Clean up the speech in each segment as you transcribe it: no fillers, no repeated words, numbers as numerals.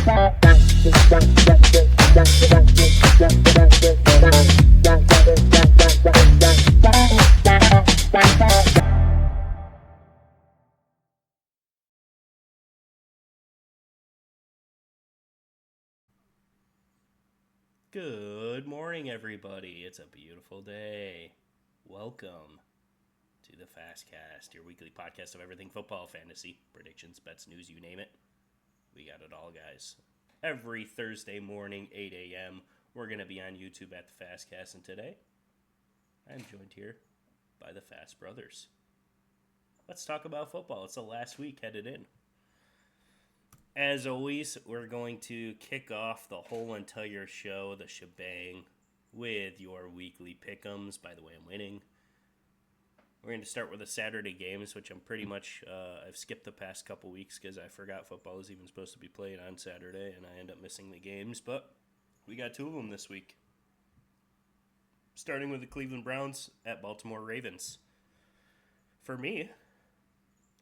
Good morning, everybody. It's a beautiful day. Welcome to the Fastcast, your weekly podcast of everything football, fantasy, predictions, bets, news, you name it. We got it all, guys. Every Thursday morning, 8 a.m., we're going to be on YouTube at the Fastcast, and today I'm joined here by the Fast Brothers. Let's talk about football. It's the last week headed in. As always, we're going to kick off the whole entire show, the shebang, with your weekly pick'ems. By the way, I'm winning. We're going to start with the Saturday games, which I'm pretty much, I've skipped the past couple weeks because I forgot football is even supposed to be played on Saturday, and I end up missing the games. But we got two of them this week. Starting with the Cleveland Browns at Baltimore Ravens. For me,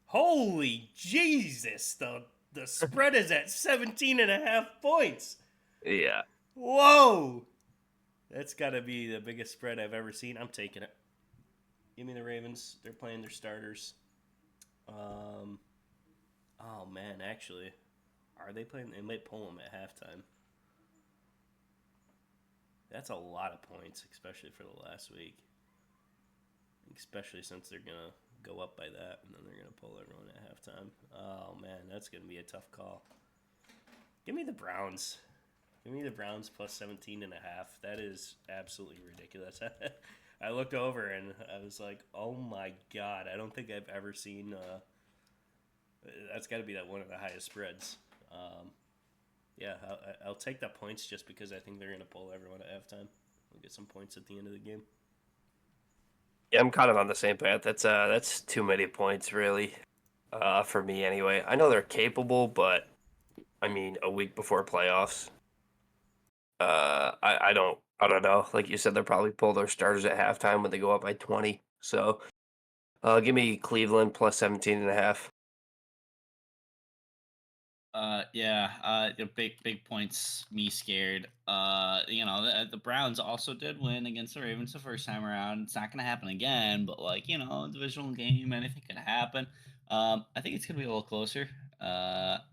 holy Jesus, the spread is at 17.5 points. Yeah. Whoa! That's got to be the biggest spread I've ever seen. I'm taking it. Give me the Ravens. They're playing their starters. Oh, man, actually. Are they playing? They might pull them at halftime. That's a lot of points, especially for the last week. Especially since they're going to go up by that, and then they're going to pull everyone at halftime. Oh, man, that's going to be a tough call. Give me the Browns. Give me the Browns plus 17.5. That is absolutely ridiculous. I looked over and I was like, oh my God, I don't think I've ever seen, that's got to be one of the highest spreads. Yeah, I'll take the points just because I think they're going to pull everyone at halftime. We'll get some points at the end of the game. Yeah, I'm kind of on the same path. That's too many points, really, for me anyway. I know they're capable, but I mean, a week before playoffs, I don't know. Like you said, they'll probably pull their starters at halftime when they go up by 20. So, give me Cleveland plus 17.5. Big points. Me scared. The Browns also did win against the Ravens the first time around. It's not gonna happen again, but divisional game, anything could happen. I think it's gonna be a little closer. Not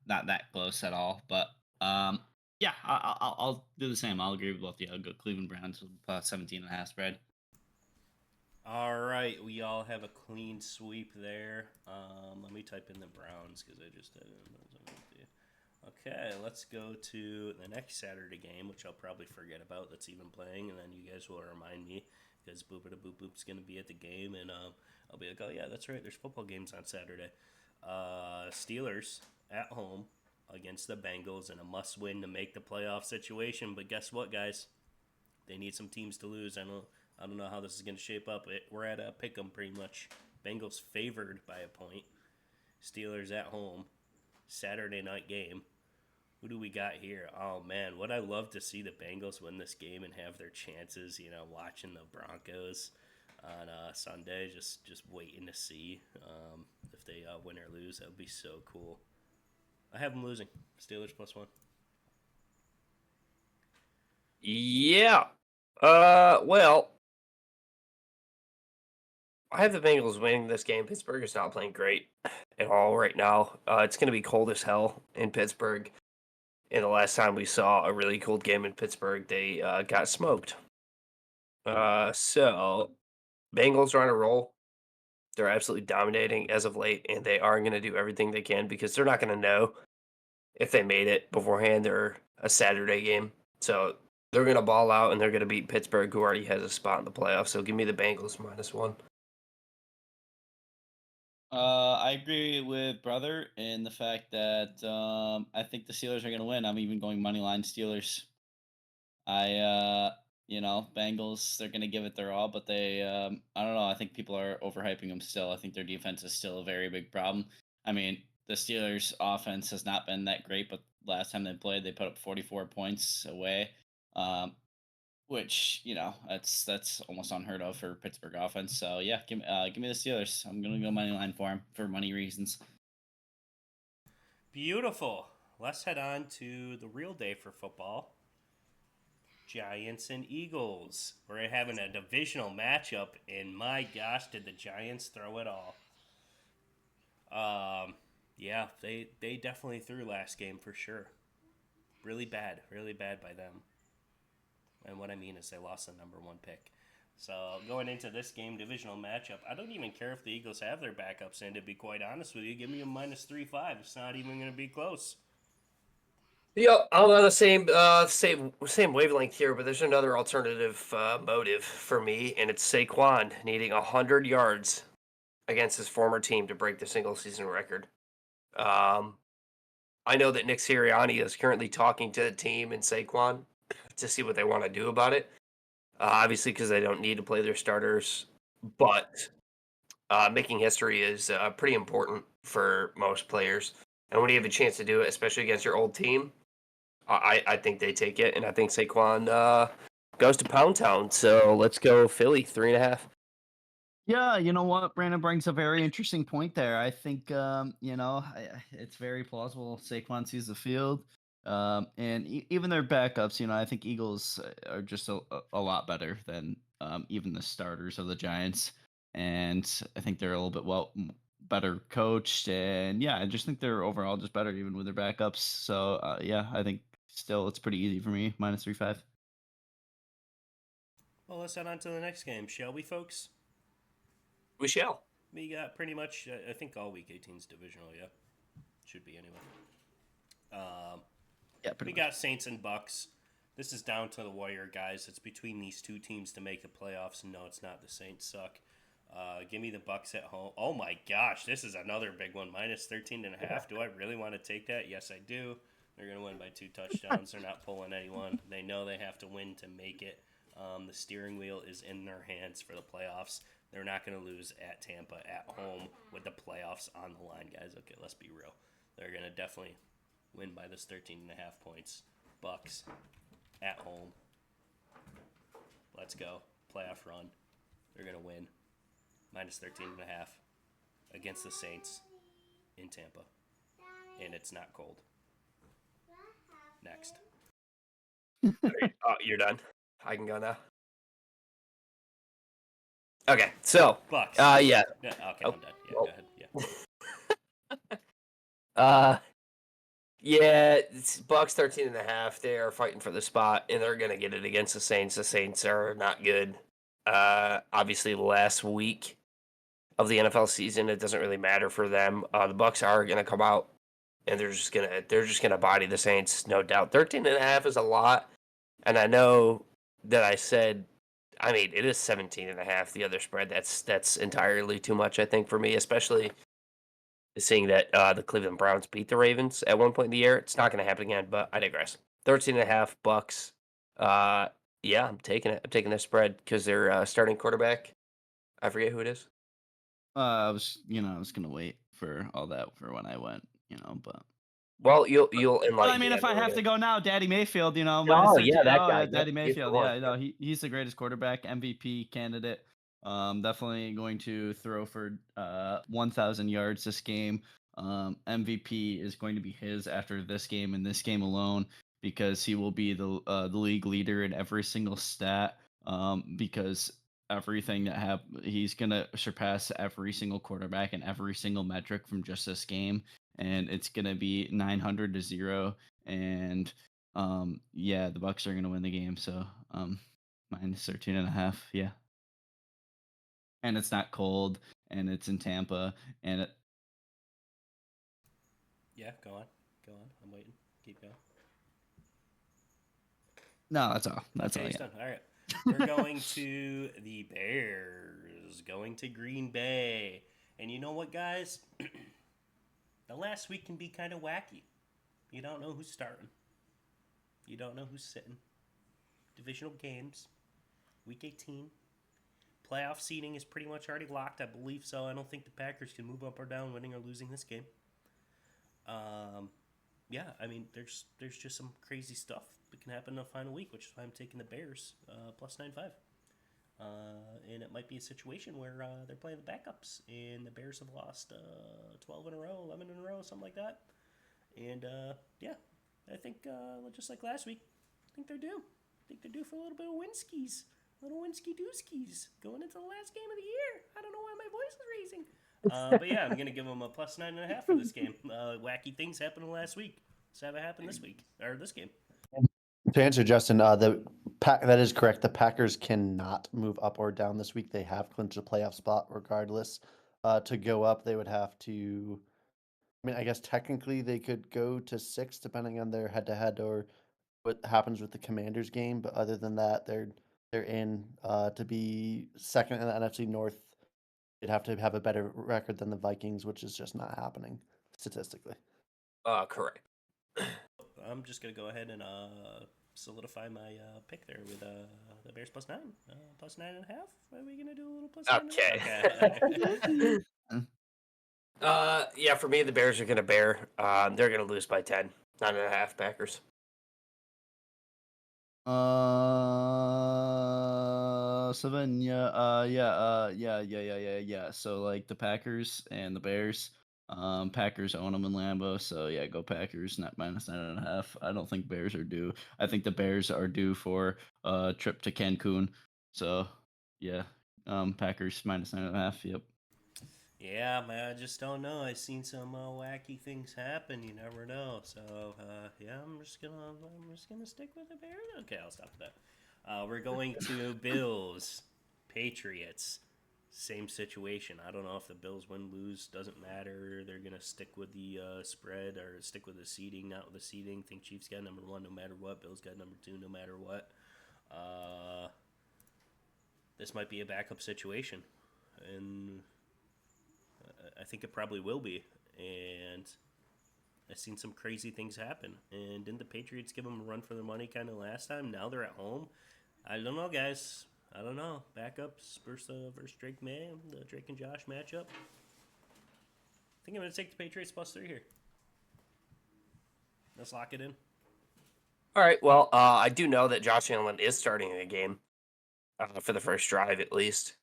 that close at all, but yeah, I'll do the same. I'll agree with both of you. I'll go Cleveland Browns with plus 17.5 spread. All right, we all have a clean sweep there. Let me type in the Browns because I just did it. Okay, let's go to the next Saturday game, which I'll probably forget about that's even playing, and then you guys will remind me because Boopita Boop Boop's going to be at the game, and I'll be like, oh yeah, that's right, there's football games on Saturday. Steelers at home against the Bengals in a must-win to make the playoff situation, but guess what, guys? They need some teams to lose. I don't know how this is going to shape up. We're at a pick 'em pretty much. Bengals favored by a point. Steelers at home. Saturday night game. Who do we got here? Oh, man. Would I love to see the Bengals win this game and have their chances, watching the Broncos on Sunday. Just waiting to see if they win or lose. That would be so cool. I have them losing. Steelers +1. Yeah. Well, I have the Bengals winning this game. Pittsburgh is not playing great at all right now. It's going to be cold as hell in Pittsburgh. And the last time we saw a really cold game in Pittsburgh, they got smoked. So Bengals are on a roll. They're absolutely dominating as of late, and they are going to do everything they can because they're not going to know if they made it beforehand or a Saturday game. So they're going to ball out, and they're going to beat Pittsburgh, who already has a spot in the playoffs. So give me the Bengals -1. I agree with brother in the fact that I think the Steelers are going to win. I'm even going money line Steelers. Bengals, they're going to give it their all, but I don't know. I think people are overhyping them still. I think their defense is still a very big problem. I mean, the Steelers' offense has not been that great, but last time they played, they put up 44 points away, which that's almost unheard of for Pittsburgh offense. So yeah, give me the Steelers. I'm going to go money line for them for money reasons. Beautiful. let's head on to the real day for football. Giants and Eagles. We're having a divisional matchup, and my gosh, did the Giants throw it all? Yeah, they definitely threw last game for sure. Really bad by them. And what I mean is they lost the number one pick. So going into this game, divisional matchup, I don't even care if the Eagles have their backups in. To be quite honest with you, give me a -3.5. It's not even going to be close. Yep, I'm on the same wavelength here, but there's another alternative motive for me, and it's Saquon needing 100 yards against his former team to break the single season record. Um, I know that Nick Sirianni is currently talking to the team and Saquon to see what they want to do about it. Obviously, because they don't need to play their starters, but making history is pretty important for most players. And when you have a chance to do it, especially against your old team, I think they take it, and I think Saquon goes to Pound Town. So let's go Philly 3.5. Yeah, you know what? Brandon brings a very interesting point there. I think, it's very plausible Saquon sees the field. And even their backups, I think Eagles are just a lot better than even the starters of the Giants. And I think they're a little bit better coached. And yeah, I just think they're overall just better even with their backups. So yeah, I think still it's pretty easy for me, -3.5. Well, let's head on to the next game, shall we, folks? We shall. We got pretty much, I think, all Week 18's divisional, yeah. Should be anyway. Yeah, We pretty much. got Saints and Bucks. This is down to the wire, guys. It's between these two teams to make the playoffs, and no, it's not. The Saints suck. Give me the Bucks at home. Oh my gosh, this is another big one. -13.5. Do I really want to take that? Yes, I do. They're going to win by 2 touchdowns. They're not pulling anyone. They know they have to win to make it. The steering wheel is in their hands for the playoffs. They're not going to lose at Tampa at home with the playoffs on the line, guys. Okay, let's be real. They're going to definitely win by this 13.5 points. Bucks at home. Let's go. Playoff run. They're going to win. -13.5 against the Saints in Tampa. And it's not cold. Next. You're done. I can go now. Okay, so Bucks. yeah. Yeah, okay, Oh, I'm done. Yeah, well. go ahead. Yeah. Yeah, it's Bucks 13.5. They are fighting for the spot, and they're gonna get it against the Saints. The Saints are not good. Obviously, the last week of the NFL season, it doesn't really matter for them. The Bucks are gonna come out, and they're just gonna body the Saints, no doubt. 13.5 is a lot, and I know that I said, I mean, it is 17.5. The other spread, that's entirely too much, I think, for me, especially seeing that the Cleveland Browns beat the Ravens at one point in the year. It's not going to happen again, but I digress. 13.5 Bucks. Yeah, I'm taking it. I'm taking the spread because they're starting quarterback. I forget who it is. I was gonna wait for all that for when I went, but Well, you'll Well, I enlighten mean, me if on I who it have is. to go now, Daddy Mayfield, minus Oh 13. yeah, that Oh, guy. yeah, Yep, Daddy he's the Mayfield. one. Yeah, no, he's the greatest quarterback, MVP candidate. Definitely going to throw for 1,000 yards this game. MVP is going to be his after this game and this game alone because he will be the league leader in every single stat. Because everything he's gonna surpass every single quarterback in every single metric from just this game, and it's gonna be 900-0. And yeah, the Bucks are gonna win the game. So -13.5. Yeah, and it's not cold, and it's in Tampa, and Yeah, go on. Go on. I'm waiting. Keep going. no, that's all. That's Okay, all I he's got. done. All right. We're going to the Bears. Going to Green Bay. And you know what, guys? The last week can be kind of wacky. You don't know who's starting. You don't know who's sitting. Divisional games. Week 18. Playoff seeding is pretty much already locked. I believe so. I don't think the Packers can move up or down, winning or losing this game. Yeah, I mean, there's just some crazy stuff that can happen in the final week, which is why I'm taking the Bears +9.5. And it might be a situation where they're playing the backups, and the Bears have lost 12 in a row, 11 in a row, something like that. And yeah, I think just like last week, I think they're due. I think they're due for a little bit of Winskies. Little Winsky Dooskies going into the last game of the year. I don't know why my voice is raising. But yeah, I'm going to give them a plus 9.5 for this game. Wacky things happened last week. Let's have it happen this week, or this game. To answer Justin, that is correct. The Packers cannot move up or down this week. They have clinched a playoff spot regardless. To go up, they would have to. I mean, I guess technically they could go to 6 depending on their head-to-head or what happens with the Commanders game. But other than that, they're in to be second in the NFC North. They'd have to have a better record than the Vikings, which is just not happening statistically. Correct. I'm just going to go ahead and solidify my pick there with the Bears plus 9. Plus 9.5. Are we going to do a little plus 9.5? Okay. Yeah, for me, the Bears are going to bear. They're going to lose by 10. 9.5 Packers. Seven, yeah. So like the Packers and the Bears. Packers own them in Lambeau, so yeah, go Packers. Not minus 9.5. I don't think Bears are due. I think the Bears are due for a trip to Cancun. So yeah, Packers minus 9.5. Yep. Yeah, man, I just don't know. I've seen some wacky things happen. You never know. So yeah, I'm just gonna stick with the Bears. Okay, I'll stop with that. We're going to Bills, Patriots. Same situation. I don't know if the Bills win, lose, doesn't matter. They're gonna stick with the spread or stick with the seeding, not with the seeding. Think Chiefs got number 1 no matter what. Bills got number 2 no matter what. This might be a backup situation, and I think it probably will be. And I've seen some crazy things happen. And didn't the Patriots give them a run for their money kind of last time? Now they're at home. I don't know, guys. I don't know. Backups versus Drake May, the Drake and Josh matchup. I think I'm going to take the Patriots plus 3 here. Let's lock it in. All right. Well, I do know that Josh Allen is starting the game for the first drive, at least.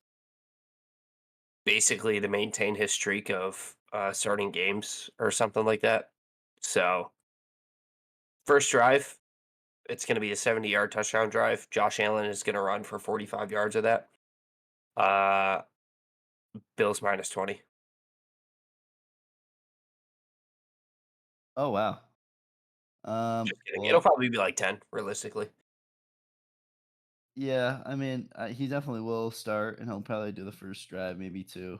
Basically, to maintain his streak of starting games or something like that. So, first drive, it's going to be a 70-yard touchdown drive. Josh Allen is going to run for 45 yards of that. Bills minus 20. Oh wow. Just kidding. Well, It'll probably be like 10, realistically. yeah. I mean, he definitely will start, and he'll probably do the first drive, maybe 2.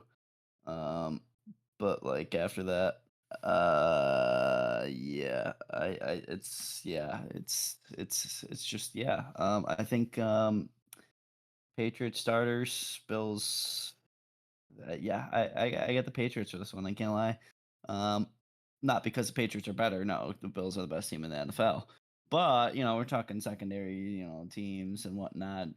But like after that, yeah, it's just yeah. I think Patriots starters, Bills. Yeah, I get the Patriots for this one. I can't lie. Not because the Patriots are better. No, the Bills are the best team in the NFL. But we're talking secondary, teams and whatnot.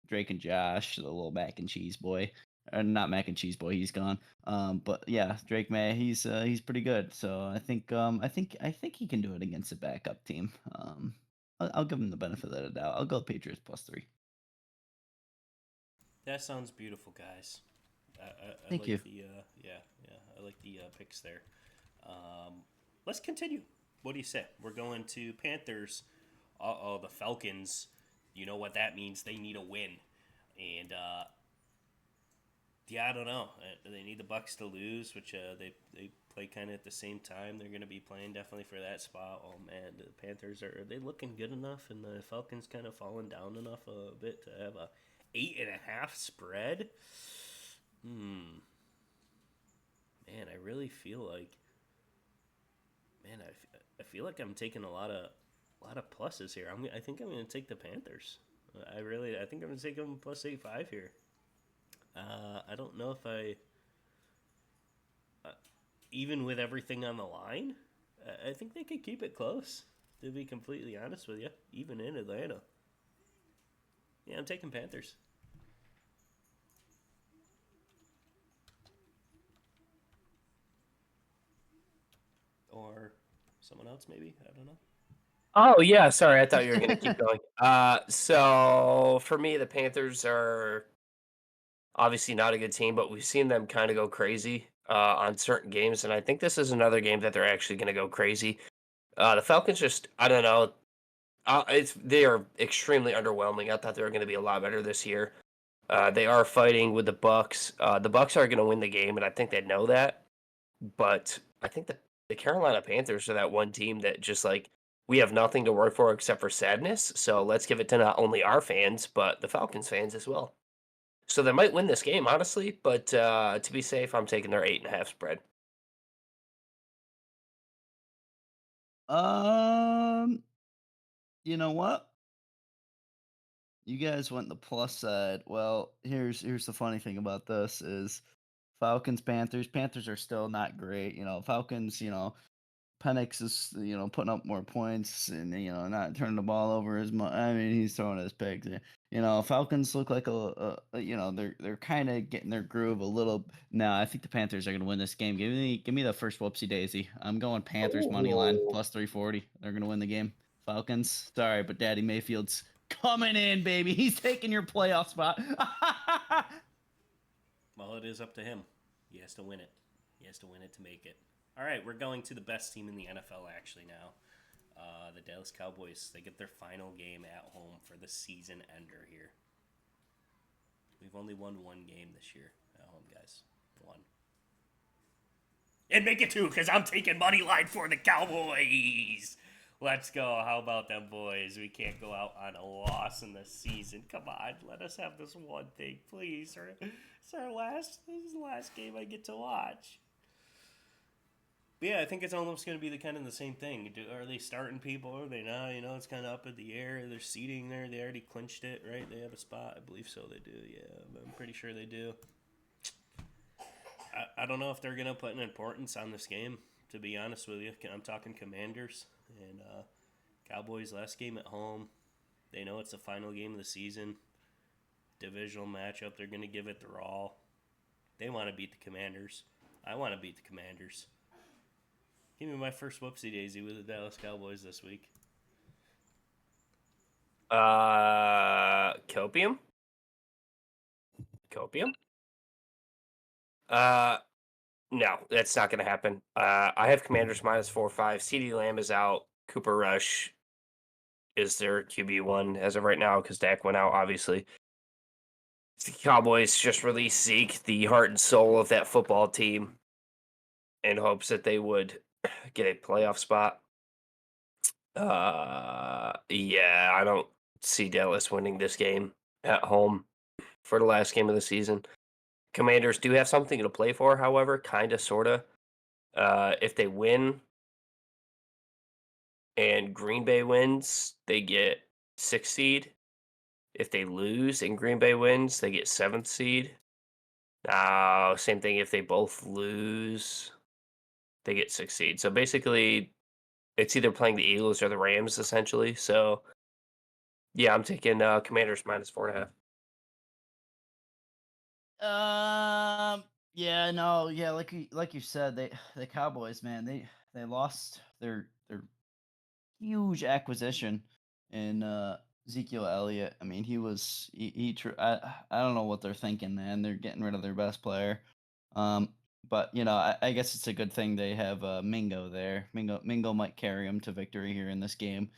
Drake and Josh, the little mac and cheese boy, or not mac and cheese boy. He's gone. But yeah, Drake May, he's pretty good. So I think he can do it against a backup team. I'll give him the benefit of the doubt. I'll go Patriots plus 3. That sounds beautiful, guys. I Thank like you. the I like the picks there. Let's continue. What do you say? We're going to Panthers. The Falcons. You know what that means? They need a win, and yeah, I don't know. They need the Bucks to lose, which they play kind of at the same time. They're going to be playing definitely for that spot. Oh man, the Panthers are they looking good enough, and the Falcons kind of falling down enough a bit to have a 8.5 spread. Man, I really feel like, man, I feel like I'm taking a lot of pluses here. I think I'm going to take the Panthers. I think I'm going to take them plus 8.5 here. I don't know if even with everything on the line, I think they could keep it close. To be completely honest with you, even in Atlanta. Yeah, I'm taking Panthers. Or someone else, maybe. I don't know. Oh, yeah. Sorry. I thought you were going to keep going. So, for me, the Panthers are obviously not a good team, but we've seen them kind of go crazy on certain games, and I think this is another game that they're actually going to go crazy. The Falcons just, I don't know, they are extremely underwhelming. I thought they were going to be a lot better this year. They are fighting with the Bucks. The Bucks are going to win the game, and I think they know that. But I think the Carolina Panthers are that one team that just like we have nothing to work for except for sadness. So let's give it to not only our fans but the Falcons fans as well. So they might win this game, honestly. But to be safe, I'm taking their 8.5 spread. You know what? You guys went the plus side. Well, here's the funny thing about this is Falcons Panthers. Panthers are still not great. Falcons. Penix is putting up more points and not turning the ball over as much. I mean, he's throwing his picks. Falcons look like they're kind of getting their groove a little. No, I think the Panthers are going to win this game. Give me the first whoopsie daisy. I'm going Panthers money line plus 340. They're going to win the game. Falcons. Sorry, but Daddy Mayfield's coming in, baby. He's taking your playoff spot. Well, it is up to him. He has to win it. He has to win it to make it. All right, we're going to the best team in the NFL actually now. The Dallas Cowboys. They get their final game at home for the season ender here. We've only won one game this year at home, guys. One. And make it two, because I'm taking money line for the Cowboys. Let's go. How about them boys? We can't go out on a loss in the season. Come on, let us have this one thing, please. This is the last game I get to watch. But yeah, I think it's almost going to be kind of the same thing. Are they starting people? Are they not? It's kind of up in the air. They're seating there. They already clinched it, right? They have a spot. I believe so. They do. Yeah, I'm pretty sure they do. I don't know if they're going to put an importance on this game, to be honest with you. I'm talking Commanders and Cowboys last game at home. They know it's the final game of the season. Divisional matchup. They're going to give it their all. They want to beat the Commanders. I want to beat the Commanders. Give me my first whoopsie daisy with the Dallas Cowboys this week. Copium? No, that's not going to happen. I have Commanders minus 4-5. CeeDee Lamb is out. Cooper Rush is their QB1 as of right now because Dak went out, obviously. The Cowboys just released Zeke, the heart and soul of that football team, in hopes that they would get a playoff spot. Yeah, I don't see Dallas winning this game at home for the last game of the season. Commanders do have something to play for, however, kind of, sort of. If they win and Green Bay wins, they get 6th seed. If they lose and Green Bay wins, they get 7th seed. Same thing if they both lose, they get 6th seed. So basically, it's either playing the Eagles or the Rams, essentially. So, yeah, I'm taking Commanders minus 4.5. Yeah, no, yeah, like you said, the Cowboys, man, they lost their huge acquisition in Ezekiel Elliott. I mean, I don't know what they're thinking, man. They're getting rid of their best player. But I guess it's a good thing they have Mingo there. Mingo might carry him to victory here in this game.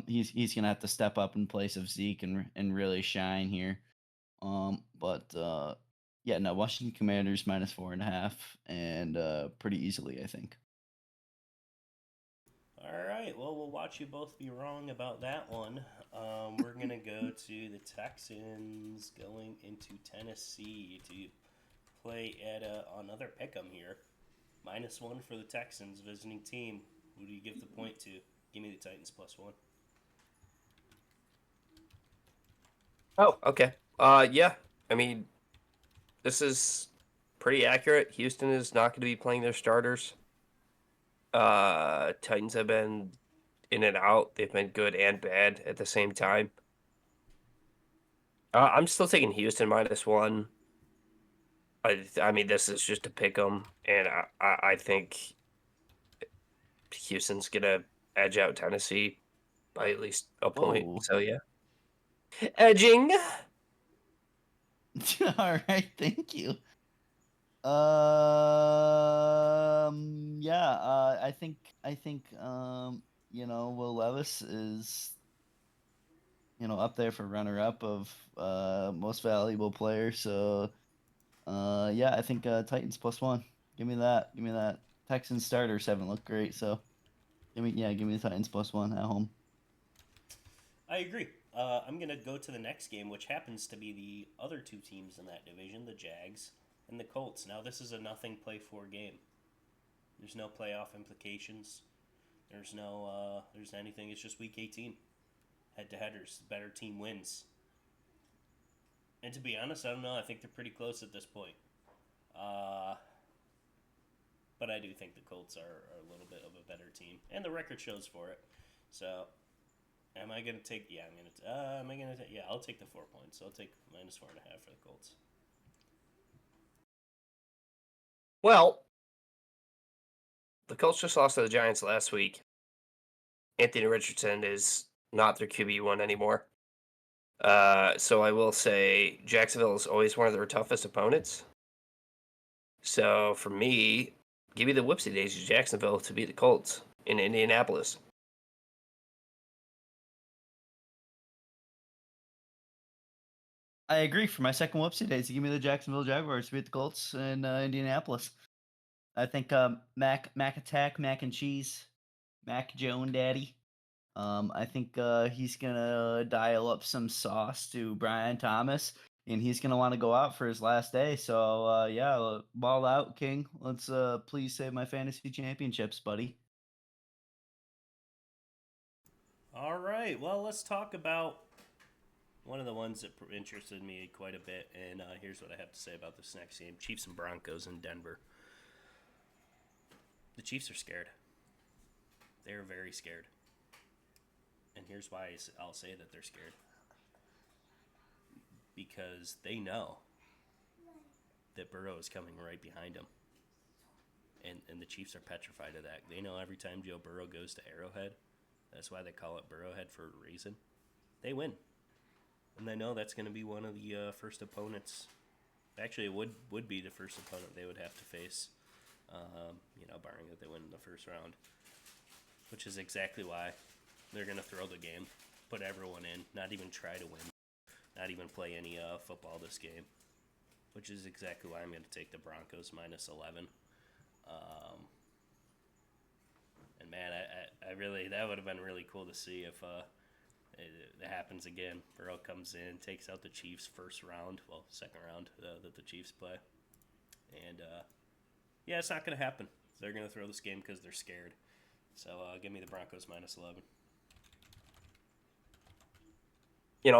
He's gonna have to step up in place of Zeke and really shine here. Yeah, no, Washington Commanders minus 4.5 and pretty easily, I think. All right. Well, we'll watch you both be wrong about that one. We're going to go to the Texans going into Tennessee to play at another pick'em here. -1 for the Texans, visiting team. Who do you give the point to? Give me the Titans +1. Oh, okay. Yeah. I mean, this is pretty accurate. Houston is not going to be playing their starters. Titans have been in and out. They've been good and bad at the same time. I'm still taking Houston -1. I mean, this is just a pick 'em, and I think Houston's gonna edge out Tennessee by at least a point. Whoa. So yeah, edging. All right, thank you. Yeah. I think Will Levis is up there for runner up of most valuable player. So yeah, I think Titans +1. Give me that. Give me that. Texans starters haven't looked great, so give me the Titans +1 at home. I agree. I'm going to go to the next game, which happens to be the other two teams in that division, the Jags and the Colts. Now, this is a nothing play for game. There's no playoff implications. There's anything. It's just week 18. Head to headers. The better team wins. And to be honest, I don't know. I think they're pretty close at this point. But I do think the Colts are a little bit of a better team, and the record shows for it. So, am I gonna take? Yeah, I'm gonna. Am I gonna? Yeah, I'll take the 4 points. I'll take -4.5 for the Colts. Well, the Colts just lost to the Giants last week. Anthony Richardson is not their QB1 anymore. So I will say Jacksonville is always one of their toughest opponents. So for me, give me the whoopsie daisies Jacksonville to beat the Colts in Indianapolis. I agree. For my second whoopsie days, give me the Jacksonville Jaguars to beat the Colts in Indianapolis. I think Mac attack, mac and cheese, Mac Joan Daddy. I think he's gonna dial up some sauce to Brian Thomas, and he's gonna want to go out for his last day. So yeah, ball out, King. Let's please save my fantasy championships, buddy. All right. Well, let's talk about one of the ones that interested me quite a bit, and here's what I have to say about this next game: Chiefs and Broncos in Denver. The Chiefs are scared. They are very scared, and here's why I'll say that they're scared: because they know that Burrow is coming right behind them. And the Chiefs are petrified of that. They know every time Joe Burrow goes to Arrowhead, that's why they call it Burrowhead for a reason, they win. And they know that's going to be one of the first opponents. Actually, it would be the first opponent they would have to face, barring that they win in the first round. Which is exactly why they're going to throw the game, put everyone in, not even try to win, not even play any football this game. Which is exactly why I'm going to take the Broncos -11. And man, I really, that would have been really cool to see if it happens again. Burrow comes in, takes out the Chiefs second round that the Chiefs play. And yeah, it's not going to happen. They're going to throw this game because they're scared. So give me the Broncos -11.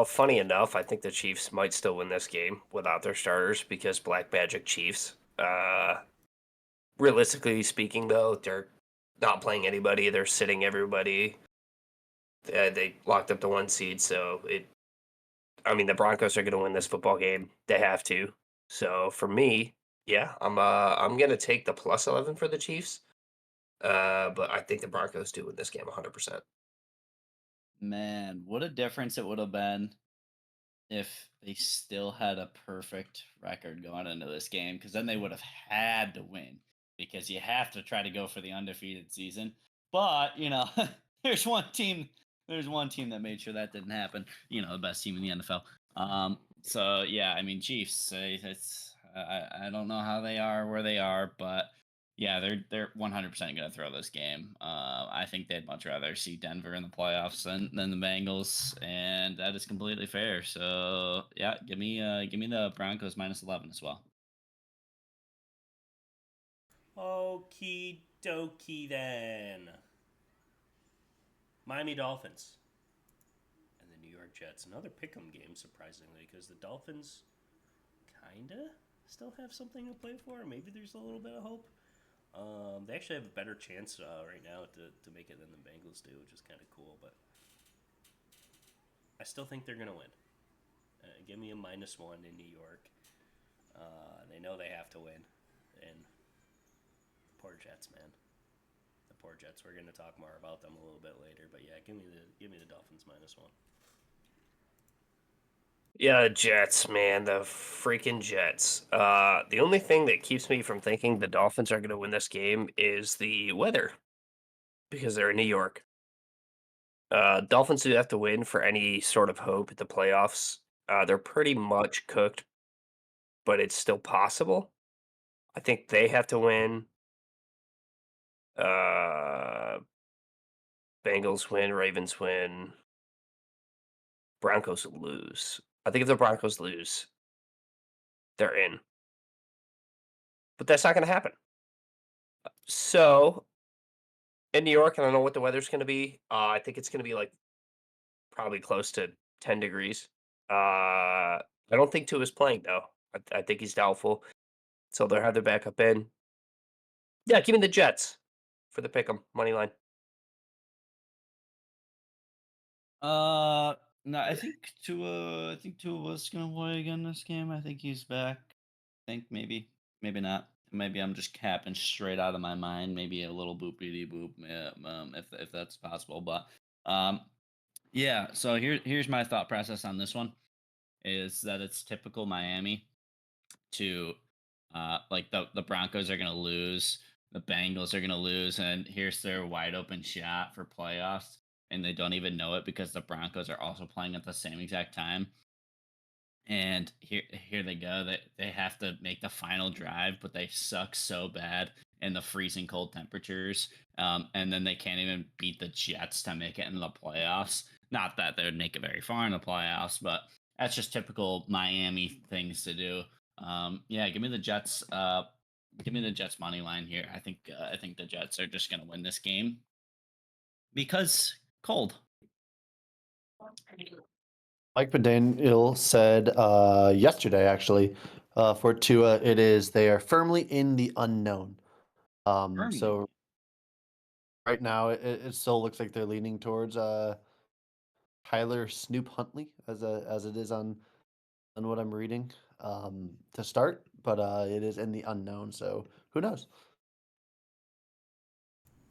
Funny enough, I think the Chiefs might still win this game without their starters because Black Magic Chiefs. Realistically speaking, though, they're not playing anybody. They're sitting everybody. They locked up the 1 seed, so the Broncos are going to win this football game. They have to. So for me, yeah, I'm going to take the +11 for the Chiefs. But I think the Broncos do win this game 100%. Man, what a difference it would have been if they still had a perfect record going into this game, because then they would have had to win, because you have to try to go for the undefeated season. But there's one team that made sure that didn't happen. The best team in the NFL. So yeah, I mean, Chiefs. I don't know how they are where they are, but yeah, they're 100% going to throw this game. I think they'd much rather see Denver in the playoffs than the Bengals, and that is completely fair. So yeah, give me the Broncos -11 as well. Okie dokie then. Miami Dolphins and the New York Jets. Another pick'em game, surprisingly, because the Dolphins kinda still have something to play for. Maybe there's a little bit of hope. They actually have a better chance right now to make it than the Bengals do, which is kind of cool. But I still think they're gonna win. Give me a -1 in New York. They know they have to win, and the poor Jets, man. The poor Jets. We're gonna talk more about them a little bit later, but yeah, give me the Dolphins -1. Yeah, Jets, man, the freaking Jets. The only thing that keeps me from thinking the Dolphins are going to win this game is the weather because they're in New York. Dolphins do have to win for any sort of hope at the playoffs. They're pretty much cooked, but it's still possible. I think they have to win. Uh, Bengals win, Ravens win, Broncos lose. I think if the Broncos lose, they're in. But that's not going to happen. So in New York, I don't know what the weather's going to be. I think it's going to be like probably close to 10 degrees. I don't think Tua is playing though. I think he's doubtful. So they'll have their backup in. Yeah, give me the Jets for the pick 'em money line. Uh, no, I think Tua was gonna play again this game. I think he's back. I think maybe not. Maybe I'm just capping straight out of my mind. Maybe a little boopity boop, if that's possible. But um, yeah. So here's my thought process on this one is that it's typical Miami to like the Broncos are gonna lose, the Bengals are gonna lose, and here's their wide open shot for playoffs, and they don't even know it because the Broncos are also playing at the same exact time. And here they go. They have to make the final drive, but they suck so bad in the freezing cold temperatures. And then they can't even beat the Jets to make it in the playoffs. Not that they would make it very far in the playoffs, but that's just typical Miami things to do. Yeah, give me the Jets. Give me the Jets money line here. I think the Jets are just gonna win this game because cold. Mike McDaniel said yesterday, actually, for Tua, it is they are firmly in the unknown. Firmly. So right now, it still looks like they're leaning towards Tyler Snoop Huntley as it is on what I'm reading to start, but it is in the unknown. So who knows?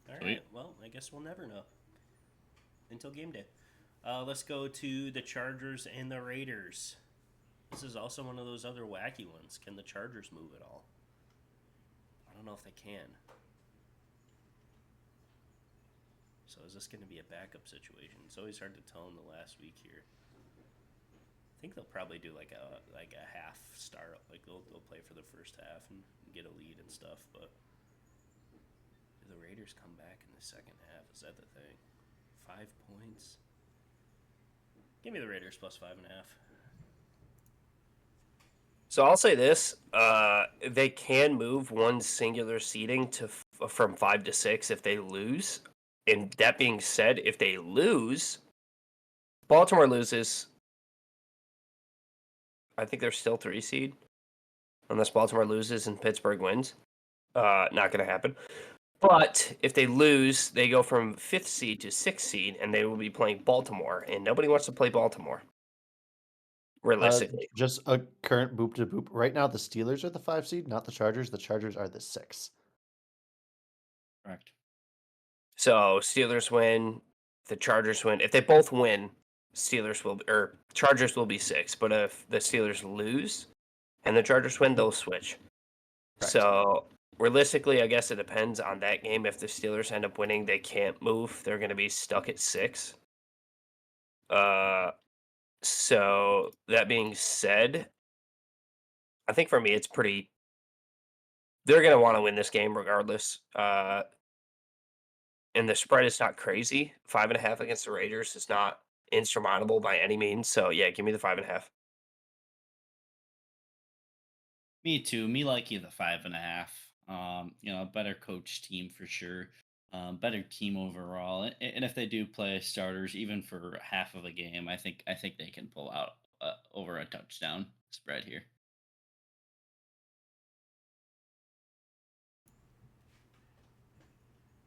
All right. Sweet. Well, I guess we'll never know until game day. Let's go to the Chargers and the Raiders. This is also one of those other wacky ones. Can the Chargers move at all? I don't know if they can. So is this going to be a backup situation? It's always hard to tell in the last week here. I think they'll probably do like a half start. Like they'll play for the first half and get a lead and stuff. But do the Raiders come back in the second half? Is that the thing? 5 points. Give me the Raiders plus 5.5. So I'll say this: they can move one singular seating from 5 to 6 if they lose. And that being said, if they lose, Baltimore loses. I think they're still 3 seed, unless Baltimore loses and Pittsburgh wins. Not going to happen. But if they lose, they go from 5th seed to 6th seed, and they will be playing Baltimore, and nobody wants to play Baltimore. Realistically, Just a current boop to boop. Right now, the Steelers are the 5 seed, not the Chargers. The Chargers are the 6. Correct. so Steelers win, the Chargers win. If they both win, Chargers will be 6. But if the Steelers lose and the Chargers win, they'll switch. Correct. So realistically, I guess it depends on that game. If the Steelers end up winning, they can't move. They're going to be stuck at 6. So that being said, I think for me it's pretty. They're going to want to win this game regardless. And the spread is not crazy. 5.5 against the Raiders is not insurmountable by any means. So yeah, give me the 5.5. Me too. Me like you the 5.5. Better coach team for sure. Better team overall. And if they do play starters, even for half of a game, I think they can pull out over a touchdown spread here.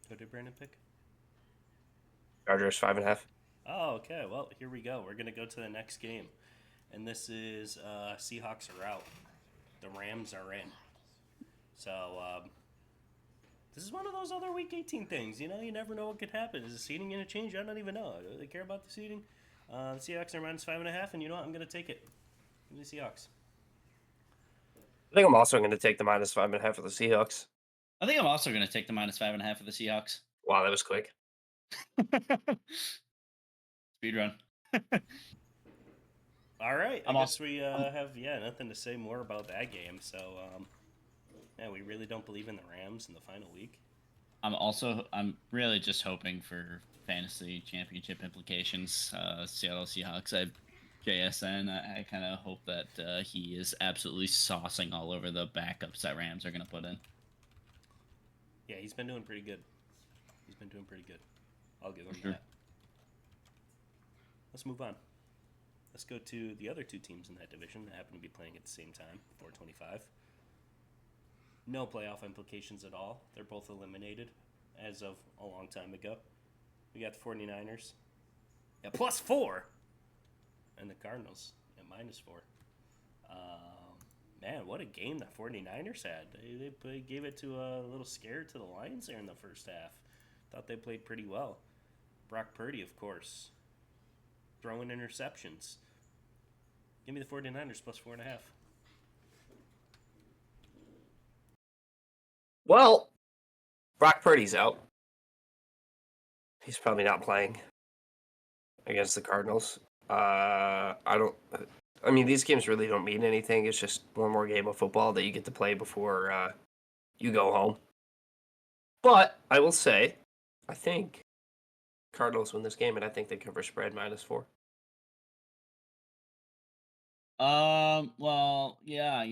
Who did Brandon pick? Chargers 5.5. Oh, okay. Well, here we go. We're going to go to the next game. And this is Seahawks are out. The Rams are in. So, this is one of those other Week 18 things. You know, you never know what could happen. Is the seeding going to change? I don't even know. Do they care about the seeding? The Seahawks are minus 5.5, and you know what? I'm going to take it. Give me the Seahawks. I think I'm also going to take the -5.5 for the Seahawks. I think I'm also going to take the -5.5 for the Seahawks. Wow, that was quick. Speed run. All right. I I'm guess also- we have nothing to say more about that game. So we really don't believe in the Rams in the final week. I'm really just hoping for fantasy championship implications. Seattle Seahawks. JSN. I kind of hope that he is absolutely saucing all over the backups that Rams are going to put in. Yeah, he's been doing pretty good. I'll give him Sure. that. Let's move on. Let's go to the other two teams in that division that happen to be playing at the same time, 425. No playoff implications at all. They're both eliminated as of a long time ago. We got the 49ers at +4 and the Cardinals at -4. Man, what a game the 49ers had. They gave it to a little scare to the Lions there in the first half. Thought they played pretty well. Brock Purdy, of course, throwing interceptions. Give me the 49ers +4.5. Well, Brock Purdy's out. He's probably not playing against the Cardinals. I mean, these games really don't mean anything. It's just one more game of football that you get to play before you go home. But I will say, I think Cardinals win this game, and I think they cover spread -4. Well, yeah,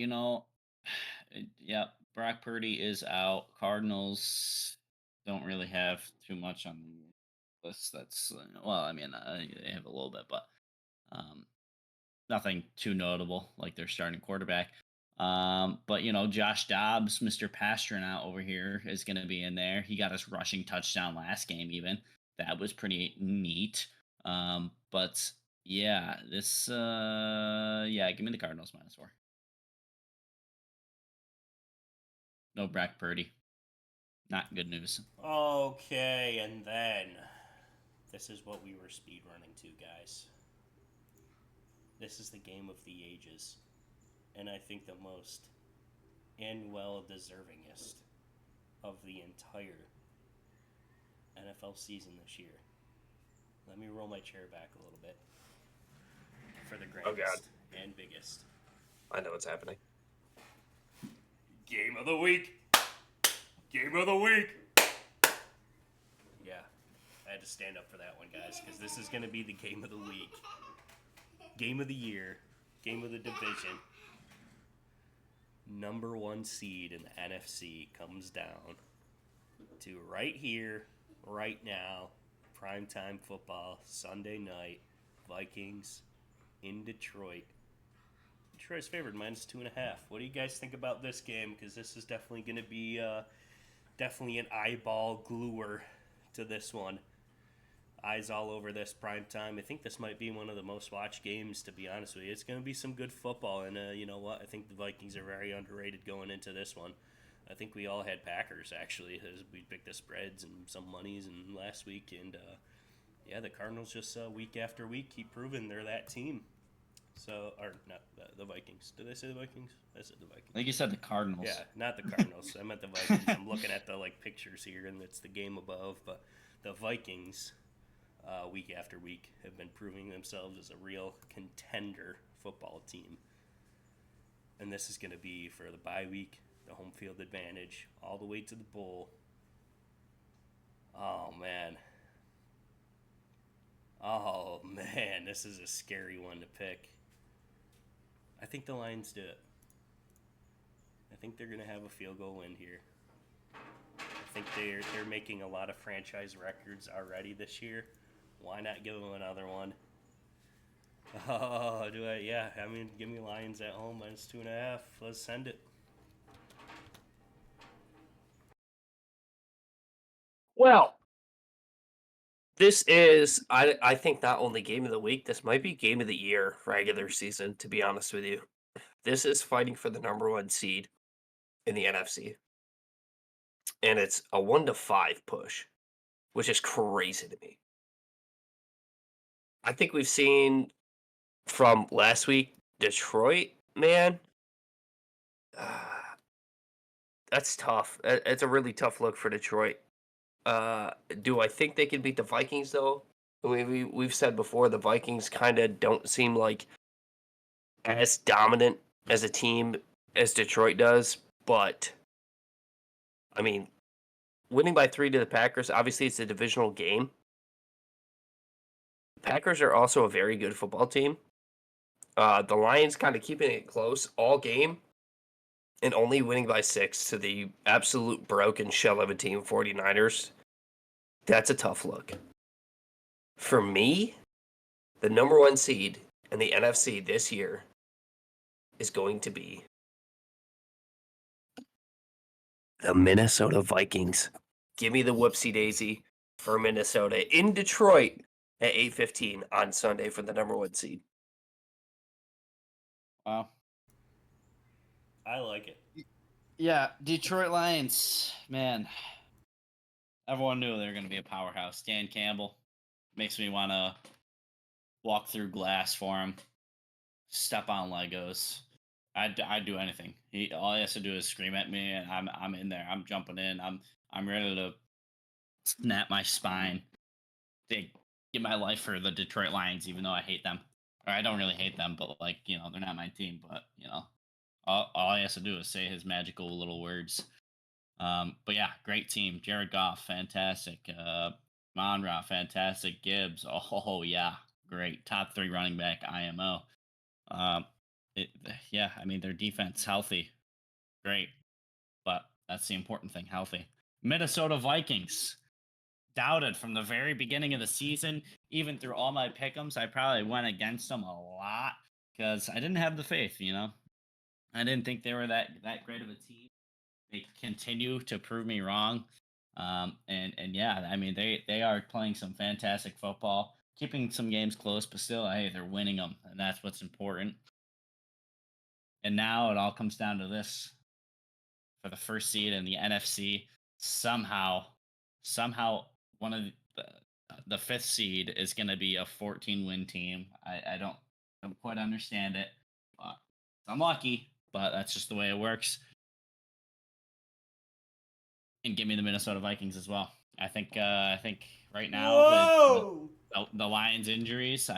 yeah, Brock Purdy is out. Cardinals don't really have too much on the list. That's well, I mean, they have a little bit, but nothing too notable like their starting quarterback. But Josh Dobbs, Mr. Pastronaut over here, is going to be in there. He got his rushing touchdown last game, even that was pretty neat. But yeah, give me the Cardinals -4. No Brock Purdy. Not good news. Okay, and then this is what we were speedrunning to, guys. This is the game of the ages, and I think the most and well deservingest of the entire NFL season this year. Let me roll my chair back a little bit for the grandest and biggest. I know what's happening. Game of the week. Game of the week. Yeah, I had to stand up for that one, guys, because this is going to be the game of the week. Game of the year. Game of the division. Number 1 seed in the NFC comes down to right here, right now, primetime football, Sunday night, Vikings in Detroit. Detroit's favored -2.5. What do you guys think about this game? Because this is definitely going to be definitely an eyeball gluer to this one. Eyes all over this primetime. I think this might be one of the most watched games, to be honest with you. It's going to be some good football, and you know what? I think the Vikings are very underrated going into this one. I think we all had Packers, actually, as we picked the spreads and some monies and last week. And, the Cardinals just week after week keep proving they're that team. So, or not the Vikings. Did I say the Vikings? I said the Vikings. I think you said the Cardinals. Yeah, not the Cardinals. I meant the Vikings. I'm looking at the pictures here, and it's the game above. But the Vikings, week after week, have been proving themselves as a real contender football team. And this is going to be for the bye week, the home field advantage, all the way to the bowl. Oh man, this is a scary one to pick. I think the Lions do it. I think they're going to have a field goal win here. I think they're making a lot of franchise records already this year. Why not give them another one? Oh, do I? Yeah, I mean, give me Lions at home -2.5. Let's send it. Well, this is, I think, not only game of the week, this might be game of the year regular season, to be honest with you. This is fighting for the number 1 seed in the NFC. And it's a 1-5 push, which is crazy to me. I think we've seen from last week Detroit, man. That's tough. It's a really tough look for Detroit. Do I think they can beat the Vikings though? We've said before the Vikings kind of don't seem like as dominant as a team as Detroit does, but I mean, winning by 3 to the Packers, obviously it's a divisional game. Packers are also a very good football team. The Lions kind of keeping it close all game and only winning by 6 to the absolute broken shell of a team, 49ers. That's a tough look. For me, the number 1 seed in the NFC this year is going to be the Minnesota Vikings. Give me the whoopsie daisy for Minnesota in Detroit at 8:15 on Sunday for the number 1 seed. Wow. I like it. Yeah, Detroit Lions, man. Everyone knew they were going to be a powerhouse. Dan Campbell makes me want to walk through glass for him, step on Legos. I'd do anything. All he has to do is scream at me, and I'm in there. I'm jumping in. I'm ready to snap my spine. They give my life for the Detroit Lions, even though I hate them. Or I don't really hate them, but like they're not my team. But all he has to do is say his magical little words. But yeah, great team. Jared Goff, fantastic. Monra, fantastic. Gibbs, oh yeah, great. Top 3 running back, IMO. Um, yeah, I mean their defense healthy, great. But that's the important thing, healthy. Minnesota Vikings, doubted from the very beginning of the season, even through all my pick'ems. I probably went against them a lot because I didn't have the faith. I didn't think they were that great of a team. They continue to prove me wrong. And yeah, I mean they are playing some fantastic football, keeping some games close, but still, hey, they're winning them, and that's what's important. And now it all comes down to this for the first seed in the NFC. Somehow, one of the 5th seed is going to be a 14-win team. I don't quite understand it. I'm lucky, but that's just the way it works. And give me the Minnesota Vikings as well. I think right now with the Lions injuries,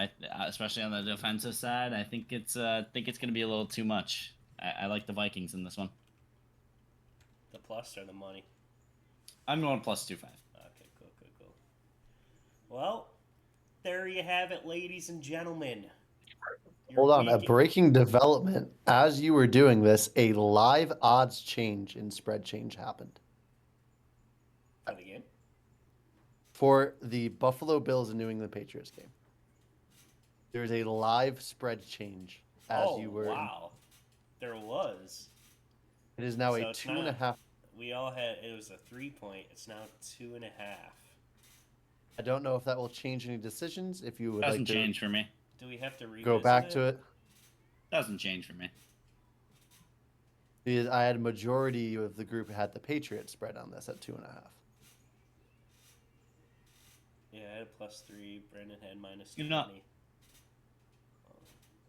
especially on the defensive side, I think it's going to be a little too much. I like the Vikings in this one. The plus or the money? I'm going +2.5. Okay, cool. Well, there you have it, ladies and gentlemen. Hold on, a breaking development. As you were doing this, a live odds change in spread change happened. For the game? For the Buffalo Bills and New England Patriots game. There's a live spread change as you were. Wow. There was. It is now So a it's 2.5. We all had, it was a 3-point. It's now 2.5. I don't know if that will change any decisions. If you would Doesn't like to change for me. Do we have to revisit go back to it. Doesn't change for me. Because I had a majority of the group had the Patriots spread on this at 2.5. Yeah, I had +3. Brendan had -20. You know-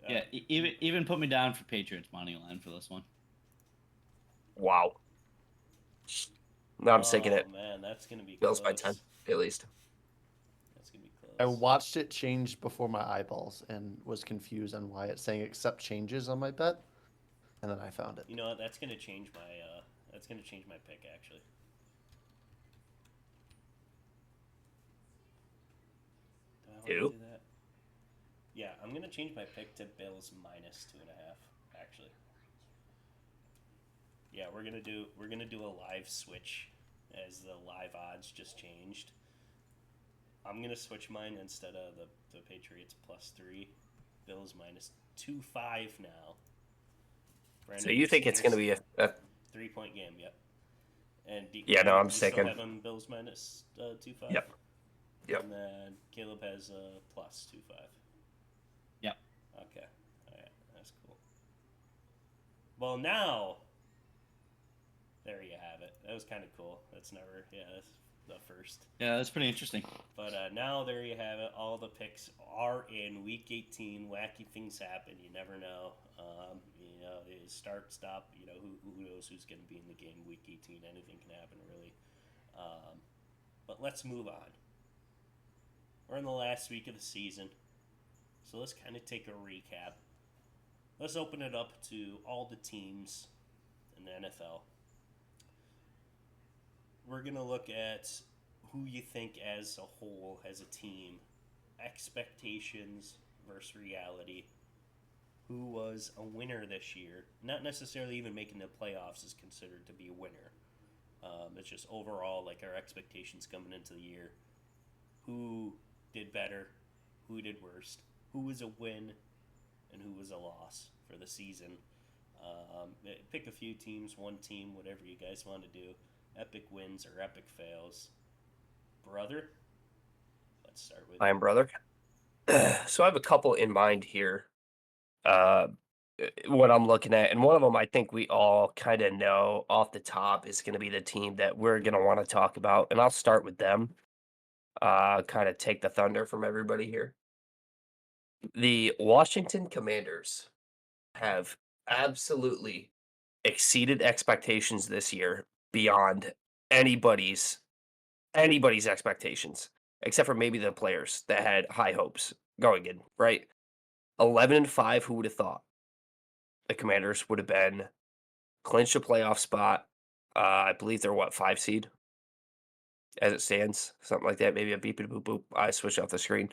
Yeah, even put me down for Patriots money line for this one. Wow. Now I'm taking it. Oh man, that's gonna be Bills close. by 10 at least. That's gonna be close. I watched it change before my eyeballs and was confused on why it's saying accept changes on my bet, and then I found it. You know what? That's gonna change my pick actually. Do I want to Who? do that? Yeah, I'm gonna change my pick to Bills -2.5. Actually. Yeah, we're gonna do a live switch as the live odds just changed. I'm gonna switch mine instead of the Patriots +3, Bills -2.5 now. Brandon, So you think it's going to be a 3-point game? Yep. And Yeah, no, I'm you still sticking. have them Bills -2.5. Yep. And then Caleb has +2.5. Yep. Okay. All right. That's cool. Well, now there you have it. That was kind of cool. That's never. Yeah. the first. Yeah, that's pretty interesting. But now there you have it. All the picks are in Week 18. Wacky things happen. You never know. Start, stop. Who knows who's going to be in the game Week 18? Anything can happen, really. But let's move on. We're in the last week of the season, so let's kind of take a recap. Let's open it up to all the teams in the NFL. We're going to look at who you think as a whole, as a team, expectations versus reality. Who was a winner this year? Not necessarily even making the playoffs is considered to be a winner. It's just overall like our expectations coming into the year. Who did better? Who did worst? Who was a win? And who was a loss for the season? Pick a few teams, one team, whatever you guys want to do. Epic wins or epic fails. Brother, let's start with I am brother. So I have a couple in mind here. Uh, what I'm looking at, and one of them I think we all kind of know off the top is going to be the team that we're going to want to talk about, and I'll start with them. Kind of take the thunder from everybody here. The Washington Commanders have absolutely exceeded expectations this year beyond anybody's anybody's expectations, except for maybe the players that had high hopes going in, right? 11-5, who would have thought the Commanders would have been clinched a playoff spot? I believe they're what, 5 seed as it stands, something like that. Maybe a beep boop boop. I switched off the screen,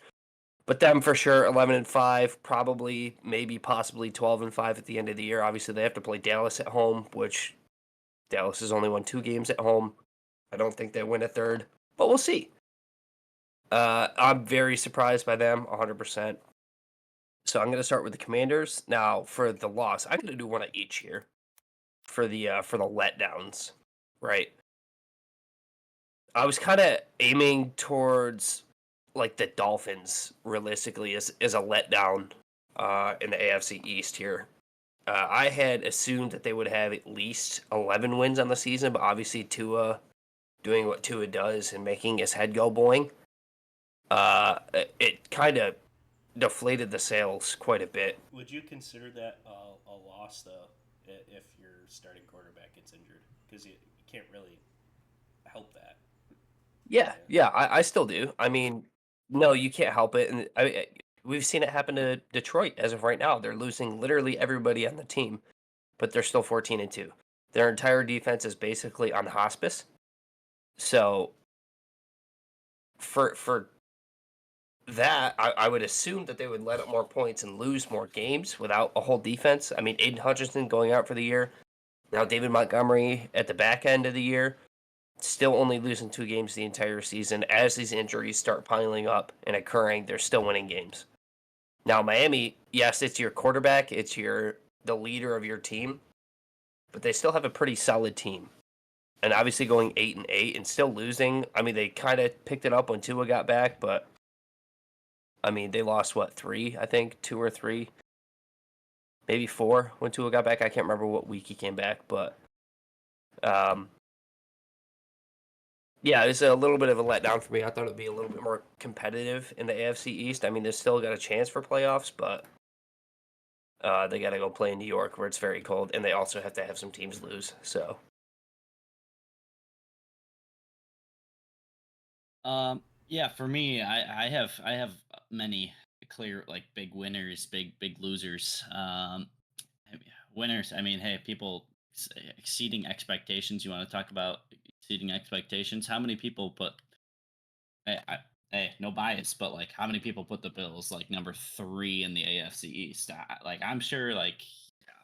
but them for sure 11-5, probably maybe possibly 12-5 at the end of the year. Obviously, they have to play Dallas at home, which Dallas has only won 2 games at home. I don't think they win a third, but we'll see. I'm very surprised by them, 100%. So I'm going to start with the Commanders. Now, for the loss, I'm going to do one of each here for the letdowns, right? I was kind of aiming towards like the Dolphins, realistically, as a letdown in the AFC East here. I had assumed that they would have at least 11 wins on the season, but obviously Tua doing what Tua does and making his head go boing, it kind of deflated the sales quite a bit. Would you consider that a loss, though, if your starting quarterback gets injured? Because you can't really help that. Yeah, I still do. I mean, no, you can't help it, and we've seen it happen to Detroit as of right now. They're losing literally everybody on the team, but they're still 14-2. Their entire defense is basically on hospice. So for that, I would assume that they would let up more points and lose more games without a whole defense. I mean, Aiden Hutchinson going out for the year. Now David Montgomery at the back end of the year, still only losing 2 games the entire season. As these injuries start piling up and occurring, they're still winning games. Now Miami, yes, it's your quarterback, it's the leader of your team, but they still have a pretty solid team. And obviously going 8-8 and still losing. I mean, they kind of picked it up when Tua got back, but I mean, they lost what, 3? I think 2 or 3, maybe 4 when Tua got back. I can't remember what week he came back, but yeah, it's a little bit of a letdown for me. I thought it'd be a little bit more competitive in the AFC East. I mean, they still got a chance for playoffs, but they got to go play in New York where it's very cold, and they also have to have some teams lose. So, Yeah, for me, I have many clear like big winners, big losers. Winners. I mean, hey, people exceeding expectations. You want to talk about exceeding expectations? How many people put? Hey, no bias, but like, how many people put the Bills like number 3 in the AFC East? Like, I'm sure like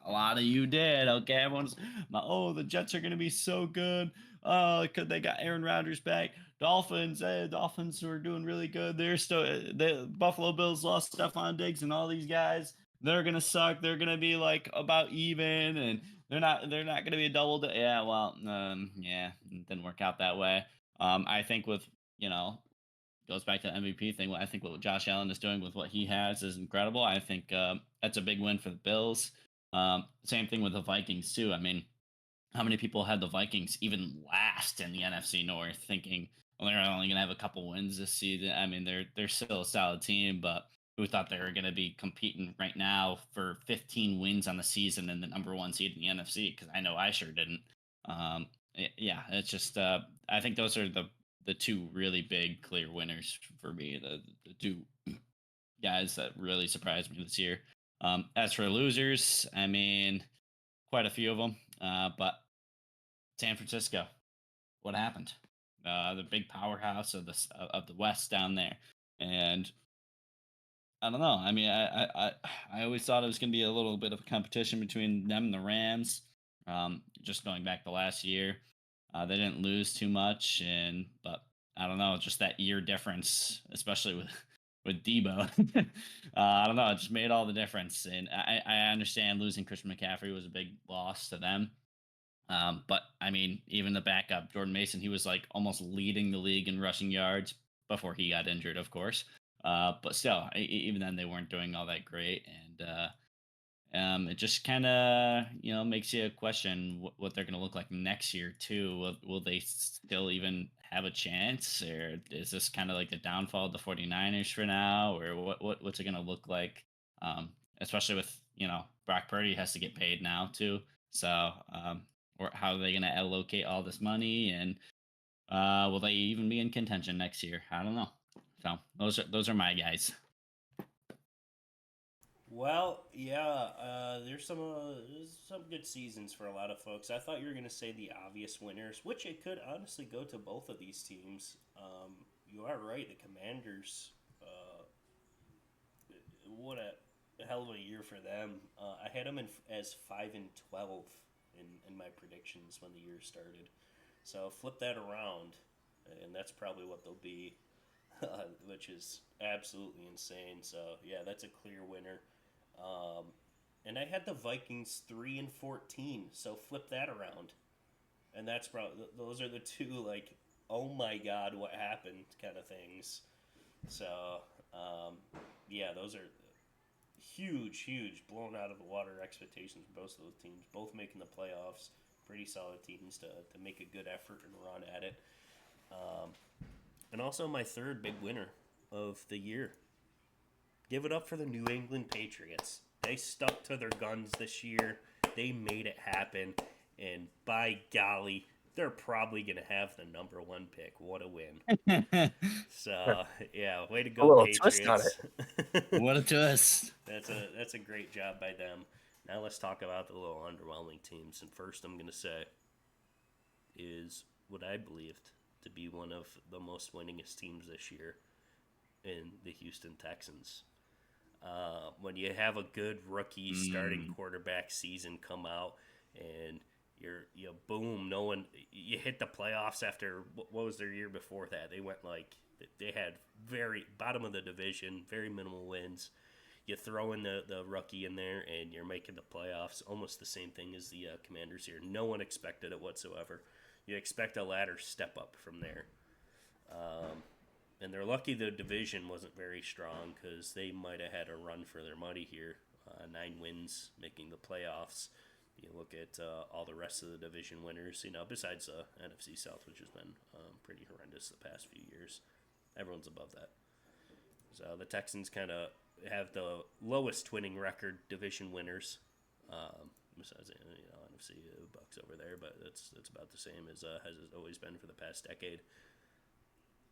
a lot of you did. Okay, everyone's the Jets are gonna be so good. Oh, because they got Aaron Rodgers back. Dolphins, Dolphins were doing really good. They're still the Buffalo Bills lost Stephon Diggs and all these guys. They're gonna suck. They're gonna be like about even, and they're not gonna be a yeah, well, yeah, it didn't work out that way. I think with goes back to the MVP thing. I think what Josh Allen is doing with what he has is incredible. I think that's a big win for the Bills. Same thing with the Vikings too. I mean, how many people had the Vikings even last in the NFC North, thinking, they're only going to have a couple wins this season. I mean, they're still a solid team, but who thought they were going to be competing right now for 15 wins on the season and the number one seed in the NFC? Because I know I sure didn't. Yeah, it's just I think those are the two really big clear winners for me. The two guys that really surprised me this year. As for losers, I mean, quite a few of them. But San Francisco, what happened? The big powerhouse of the West down there, and I don't know. I mean, I always thought it was going to be a little bit of a competition between them and the Rams. Just going back to last year, they didn't lose too much, but I don't know, just that year difference, especially with Debo. I don't know, it just made all the difference. And I understand losing Christian McCaffrey was a big loss to them. But I mean, even the backup, Jordan Mason, he was like almost leading the league in rushing yards before he got injured, of course. But still, even then, they weren't doing all that great. And it just kind of, makes you question what they're going to look like next year, too. Will they still even have a chance? Or is this kind of like the downfall of the 49ers for now? Or what's it going to look like? Especially with, Brock Purdy has to get paid now, too. So, or how are they going to allocate all this money? And will they even be in contention next year? I don't know. So those are my guys. Well, yeah, there's some good seasons for a lot of folks. I thought you were going to say the obvious winners, which it could honestly go to both of these teams. You are right. The Commanders, what a hell of a year for them. I had them as 5-12 in my predictions when the year started. So flip that around, and that's probably what they'll be, which is absolutely insane. So yeah, that's a clear winner. Um, and I had the Vikings 3-14. So flip that around, and that's probably those are the two like, oh my god, what happened kind of things. So um, yeah, those are huge, blown out of the water expectations for both of those teams. Both making the playoffs. Pretty solid teams to make a good effort and run at it. Um, and also my third big winner of the year. Give it up for the New England Patriots. They stuck to their guns this year. They made it happen. And by golly, they're probably going to have the number one pick. What a win. So, yeah, way to A go, little twist on Patriots. What a twist. That's a great job by them. Now let's talk about the little underwhelming teams. And first I'm going to say is what I believed to be one of the most winningest teams this year in the Houston Texans. When you have a good rookie starting quarterback season come out and you boom, no one, you hit the playoffs after what was their year before that? They went like they had very bottom of the division, very minimal wins. You throw in the rookie in there and you're making the playoffs. Almost the same thing as the Commanders here. No one expected it whatsoever. You expect a ladder step up from there. And they're lucky the division wasn't very strong because they might have had a run for their money here. 9 wins, making the playoffs. You look at all the rest of the division winners, besides the NFC South, which has been pretty horrendous the past few years. Everyone's above that. So the Texans kind of have the lowest winning record division winners. Besides, NFC Bucks over there, but it's about the same as it always been for the past decade.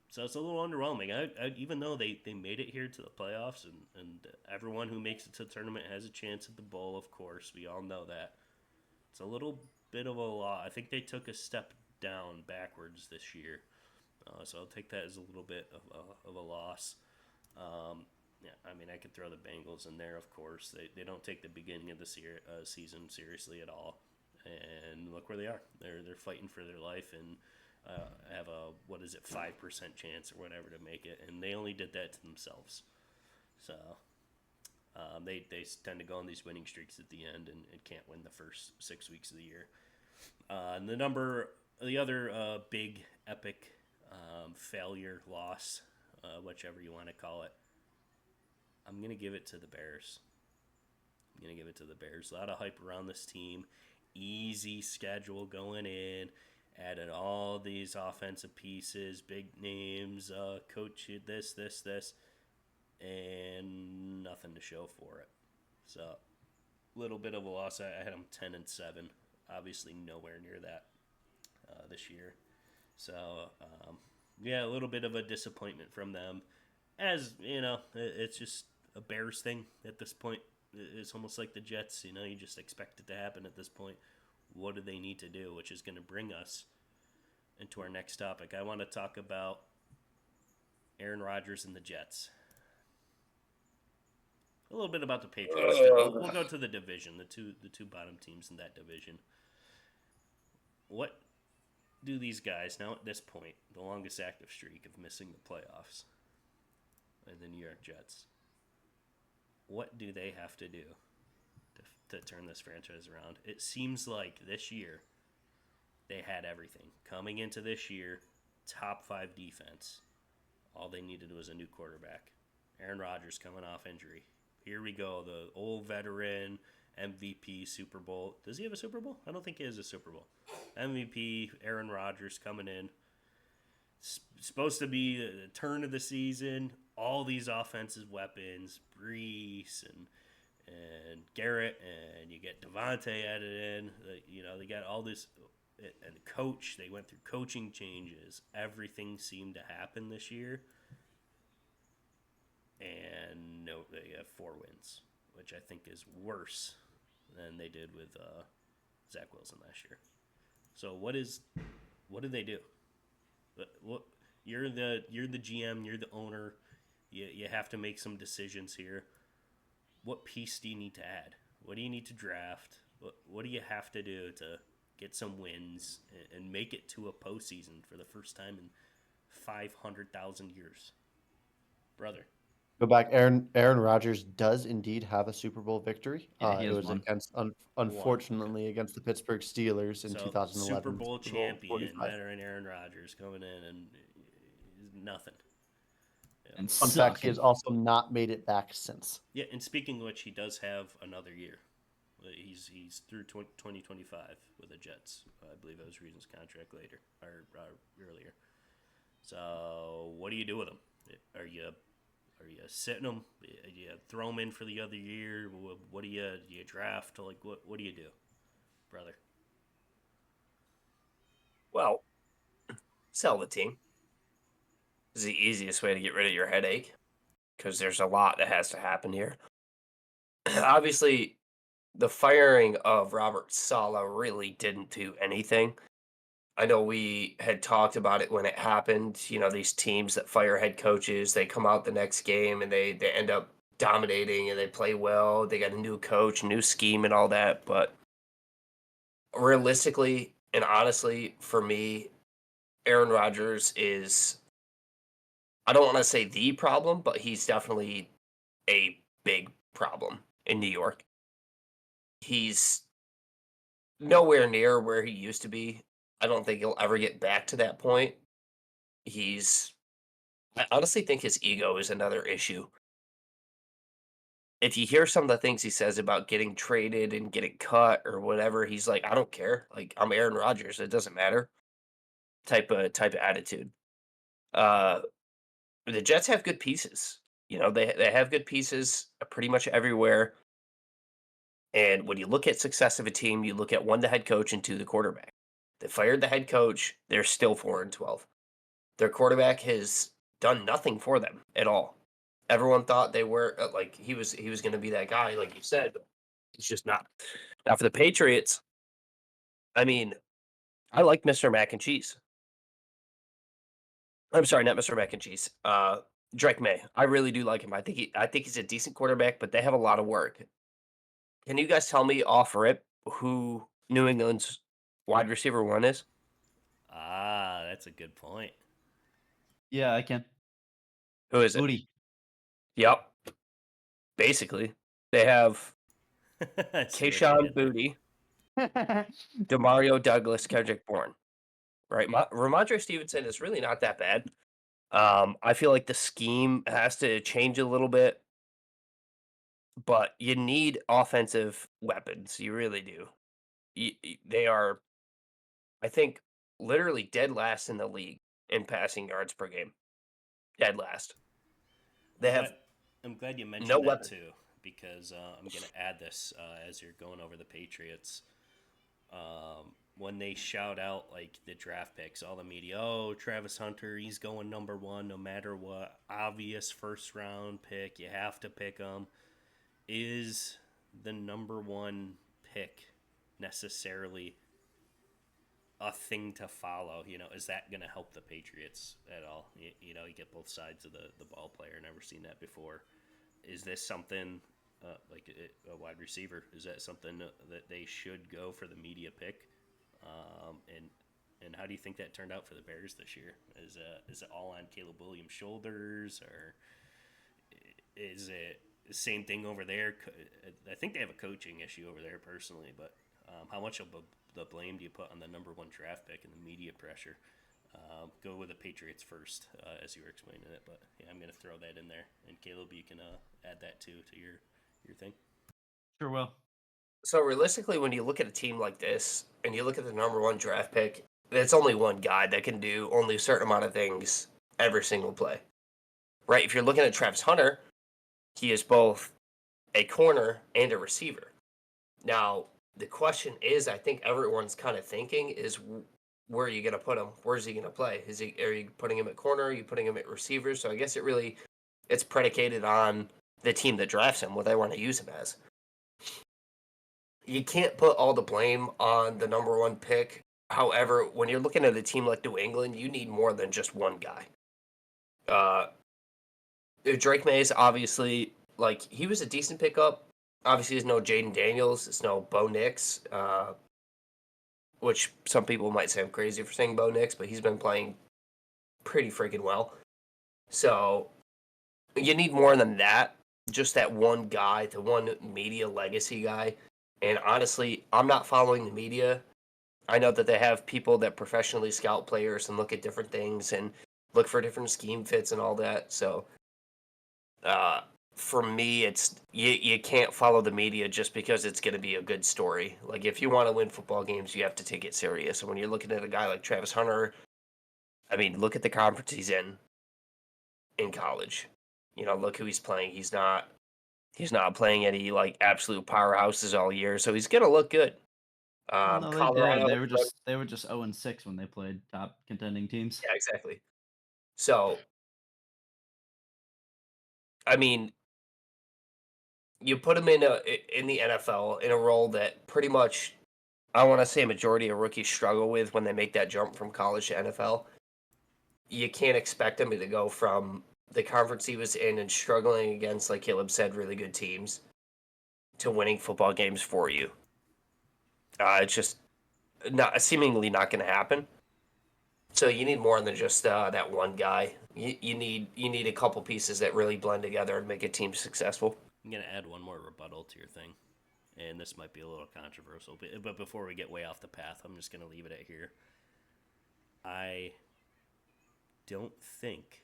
So it's a little underwhelming. Even though they made it here to the playoffs, and everyone who makes it to the tournament has a chance at the bowl, of course. We all know that. It's a little bit of a loss. I think they took a step down backwards this year. So I'll take that as a little bit of a loss. Yeah, I mean, I could throw the Bengals in there, of course. They don't take the beginning of the season seriously at all. And look where they are. They're fighting for their life and have a 5% chance or whatever to make it, and they only did that to themselves. So they tend to go on these winning streaks at the end and can't win the first 6 weeks of the year. And the other big epic failure, loss, whichever you want to call it, I'm gonna give it to the Bears. I'm gonna give it to the Bears. A lot of hype around this team. Easy schedule going in. added all these offensive pieces, big names, coach this, and nothing to show for it. So, little bit of a loss. I had them 10-7. Obviously, nowhere near that this year. So, yeah, a little bit of a disappointment from them. As you know, it's just a Bears thing at this point. It's almost like the Jets. You know, you just expect it to happen at this point. What do they need to do? Which is going to bring us into our next topic. I want to talk about Aaron Rodgers and the Jets. A little bit about the Patriots too. We'll go to the division, the two bottom teams in that division. What do these guys now at this point, the longest active streak of missing the playoffs, and the New York Jets? What do they have to do to turn this franchise around? It seems like this year they had everything coming into this year. Top 5 defense. All they needed was a new quarterback. Aaron Rodgers coming off injury. Here we go. The old veteran MVP Super Bowl. Does he have a Super Bowl? I don't think he has a Super Bowl. MVP Aaron Rodgers coming in. Supposed to be the turn of the season. All these offensive weapons, Brees and Garrett, and you get Devontae added in. You know, they got all this, and the coach. They went through coaching changes. Everything seemed to happen this year, and no, they have 4 wins, which I think is worse than they did with Zach Wilson last year. So what do they do? What you're the GM, you're the owner. You have to make some decisions here. What piece do you need to add? What do you need to draft? What do you have to do to get some wins and make it to a postseason for the first time in 500,000 years? Brother. Go back. Aaron Rodgers does indeed have a Super Bowl victory. Yeah, he It has was one. against, unfortunately, against the Pittsburgh Steelers in So 2011. Super Bowl Super Bowl champion, 45. veteran Aaron Rodgers coming in and nothing. And Fun fact: he sucking. has also not made it back since. Yeah, and speaking of which, he does have another year. He's through 2025 with the Jets. I believe that was Reason's contract later or earlier. So what do you do with him? Are you sitting him? You throw him in for the other year? What do you draft? Like what do you do, brother? Well, sell the team. This is the easiest way to get rid of your headache because there's a lot that has to happen here. Obviously, the firing of Robert Saleh really didn't do anything. I know we had talked about it when it happened. You know, these teams that fire head coaches, they come out the next game and they end up dominating and they play well. They got a new coach, new scheme, and all that. But realistically and honestly, for me, Aaron Rodgers is, I don't want to say the problem, but he's definitely a big problem in New York. He's nowhere near where he used to be. I don't think he'll ever get back to that point. I honestly think his ego is another issue. If you hear some of the things he says about getting traded and getting cut or whatever, he's like, I don't care. Like, I'm Aaron Rodgers. It doesn't matter. Type of attitude. Uh, the Jets have good pieces. You know, they have good pieces pretty much everywhere. And when you look at success of a team, you look at 1, the head coach, and 2, the quarterback. They fired the head coach. They're still 4-12. Their quarterback has done nothing for them at all. Everyone thought they were like he was going to be that guy, like you said, but he's just not. Now for the Patriots, I mean, I like Mr. Mac and Cheese. I'm sorry, not Mr. Mac and Cheese. Drake May. I really do like him. I think he's a decent quarterback, but they have a lot of work. Can you guys tell me off rip who New England's wide receiver 1 is? Ah, that's a good point. Yeah, I can. Who is it? Booty. Yep. Basically, they have I see what you Kayshawn did there. Booty, Demario Douglas, Kendrick Bourne. Right, Ramondre Stevenson is really not that bad. I feel like the scheme has to change a little bit, but you need offensive weapons. You really do. They are, I think, literally dead last in the league in passing yards per game. Dead last. They have I'm glad you no mentioned that weapon. too, because I'm going to add this as you're going over the Patriots. When they shout out like the draft picks, all the media, oh, Travis Hunter, he's going number one no matter what. Obvious first round pick, you have to pick him. Is the number one pick necessarily a thing to follow? Is that going to help the Patriots at all? You get both sides of the ball player. Never seen that before. Is this something like a wide receiver? Is that something that they should go for the media pick? And how do you think that turned out for the Bears this year? Is it all on Caleb Williams' shoulders, or is it the same thing over there? I think they have a coaching issue over there personally, but how much of the blame do you put on the number one draft pick and the media pressure? Go with the Patriots first, as you were explaining it, but yeah, I'm going to throw that in there. And Caleb, you can add that too to your thing. Sure will. So realistically, when you look at a team like this and you look at the number one draft pick, it's only one guy that can do only a certain amount of things every single play. Right? If you're looking at Travis Hunter, he is both a corner and a receiver. Now, the question is, I think everyone's kind of thinking is, where are you going to put him? Where's he going to play? Are you putting him at corner? Are you putting him at receiver? So I guess it's predicated on the team that drafts him, what they want to use him as. You can't put all the blame on the number one pick. However, when you're looking at a team like New England, you need more than just one guy. Drake Mays, obviously, like, he was a decent pickup. Obviously, there's no Jaden Daniels. It's no Bo Nix, which some people might say I'm crazy for saying Bo Nix, but he's been playing pretty freaking well. So you need more than that. Just that one guy, the one media legacy guy. And honestly, I'm not following the media. I know that they have people that professionally scout players and look at different things and look for different scheme fits and all that. So, for me, it's you can't follow the media just because it's going to be a good story. Like, if you want to win football games, you have to take it serious. And when you're looking at a guy like Travis Hunter, I mean, look at the conference he's in college. Look who he's playing. He's not playing any like absolute powerhouses all year, so he's gonna look good. Well, no, they did. Colorado, They were just 0-6 when they played top contending teams. yeah, exactly. So, I mean, you put him in the NFL in a role that pretty much, I want to say, a majority of rookies struggle with when they make that jump from college to NFL. You can't expect him to go from the conference he was in and struggling against, like Caleb said, really good teams, to winning football games for you. It's just seemingly not going to happen. So you need more than just that one guy. You need a couple pieces that really blend together and make a team successful. I'm going to add one more rebuttal to your thing, and this might be a little controversial, but before we get way off the path, I'm just going to leave it at here. I don't think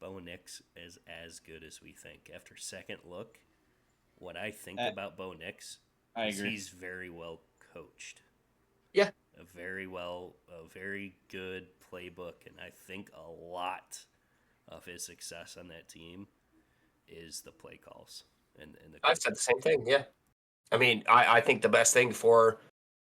Bo Nix is as good as we think. After second look, what I think about Bo Nix is agree. he's very well coached. Yeah. A very good playbook, and I think a lot of his success on that team is the play calls and the. I've said the same thing. Yeah. I mean, I think the best thing for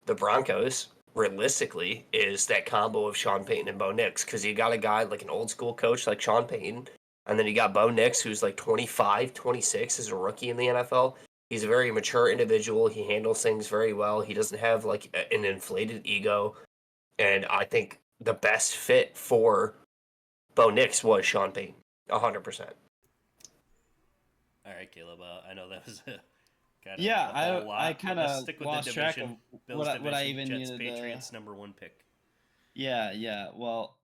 the Broncos, realistically, is that combo of Sean Payton and Bo Nix, because you got a guy like an old school coach like Sean Payton, and then you got Bo Nix, who's like 25, 26 as a rookie in the NFL. He's a very mature individual. He handles things very well. He doesn't have like an inflated ego. And I think the best fit for Bo Nix was Sean Payton, 100%. All right, Caleb. I know that was a kind of Yeah, a whole lot. I kind Let's of stick with lost the track division. of Bills division, what I even Jets, needed. Patriots, number one pick. Yeah. Well,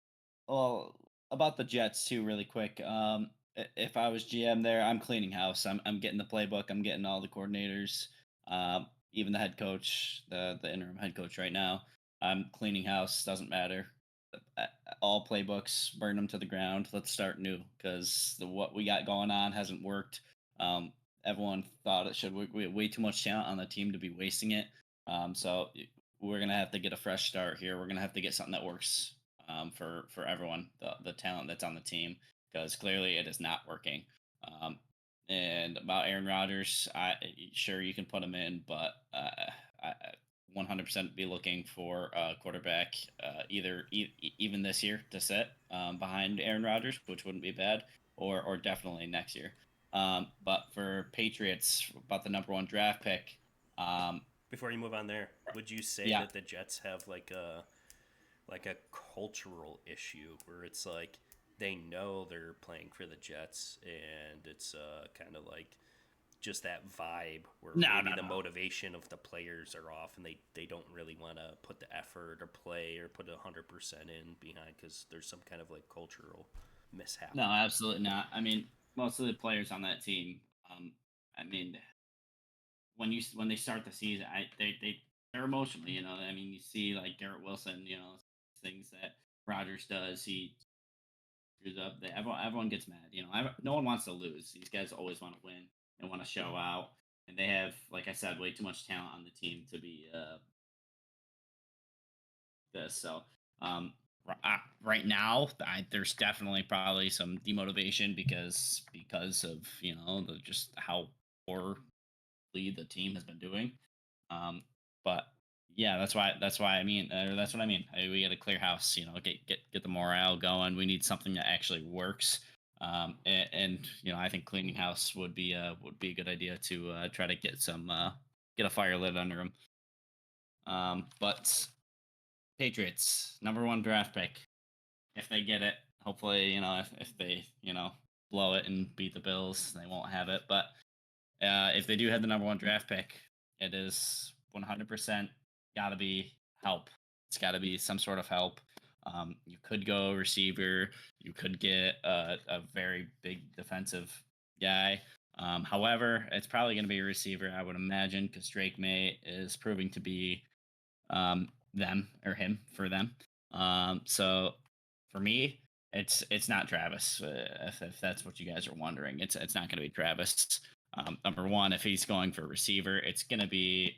about the Jets too, really quick. If I was GM there, I'm cleaning house. I'm getting the playbook. I'm getting all the coordinators, even the head coach, the interim head coach right now. I'm cleaning house. Doesn't matter. All playbooks, burn them to the ground. Let's start new because what we got going on hasn't worked. Everyone thought it should. We have way too much talent on the team to be wasting it. So we're gonna have to get a fresh start here. We're gonna have to get something that works for everyone, the talent that's on the team, because clearly it is not working. Um, and about Aaron Rodgers, sure you can put him in, but I 100% be looking for a quarterback either even this year to sit behind Aaron Rodgers, which wouldn't be bad, or definitely next year. But for Patriots, about the number one draft pick, Before you move on there, would you say yeah, that the Jets have like a cultural issue where it's like they know they're playing for the Jets and it's kind of like just that vibe where no, maybe no, the no. motivation of the players are off and they don't really want to put the effort or play or put 100% in behind because there's some kind of like cultural mishap. No, absolutely not. I mean, most of the players on that team, I mean, when they start the season, they're emotional. I mean, you see like Garrett Wilson, things that Rogers does. He screws up. Everyone gets mad. No one wants to lose. These guys always want to win and want to show out. And they have, like I said, way too much talent on the team to be this. So right now, there's definitely probably some demotivation because of just how poorly the team has been doing. But yeah, that's why I mean that's what I mean. We got to clear house. Get the morale going. We need something that actually works. And I think cleaning house would be a good idea to try to get a fire lit under them. But Patriots, number one draft pick. If they get it, hopefully, if they, blow it and beat the Bills, they won't have it. But if they do have the number one draft pick, it is 100% got to be help. It's got to be some sort of help. You could go receiver. You could get a very big defensive guy. However, it's probably going to be a receiver, I would imagine, because Drake May is proving to be them or him for them. So for me, it's not Travis. If that's what you guys are wondering, it's not going to be Travis. Number one, if he's going for receiver, it's going to be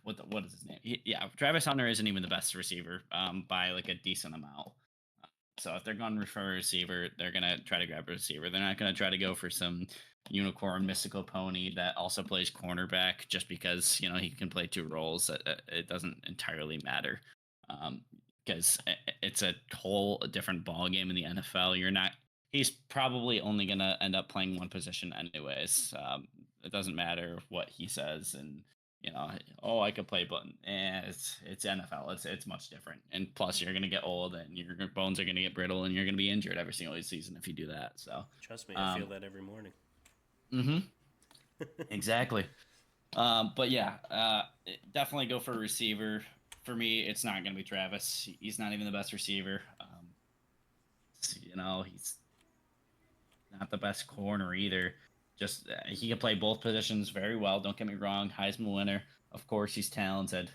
what is his name? Yeah, Travis Hunter isn't even the best receiver by like a decent amount. So if they're going for a receiver, they're going to try to grab a receiver. They're not going to try to go for some unicorn mystical pony that also plays cornerback just because he can play two roles. It doesn't entirely matter because it's a whole different ball game in the NFL. You're not. He's probably only going to end up playing one position anyways. It doesn't matter what he says and oh, I could play button. It's NFL. It's much different. And plus, you're gonna get old, and your bones are gonna get brittle, and you're gonna be injured every single season if you do that. So, Trust me, I feel that every morning. mm-hmm, exactly. But yeah, definitely go for a receiver. For me, it's not gonna be Travis. He's not even the best receiver. He's not the best corner either. Just he can play both positions very well. Don't get me wrong. Heisman winner. Of course, he's talented.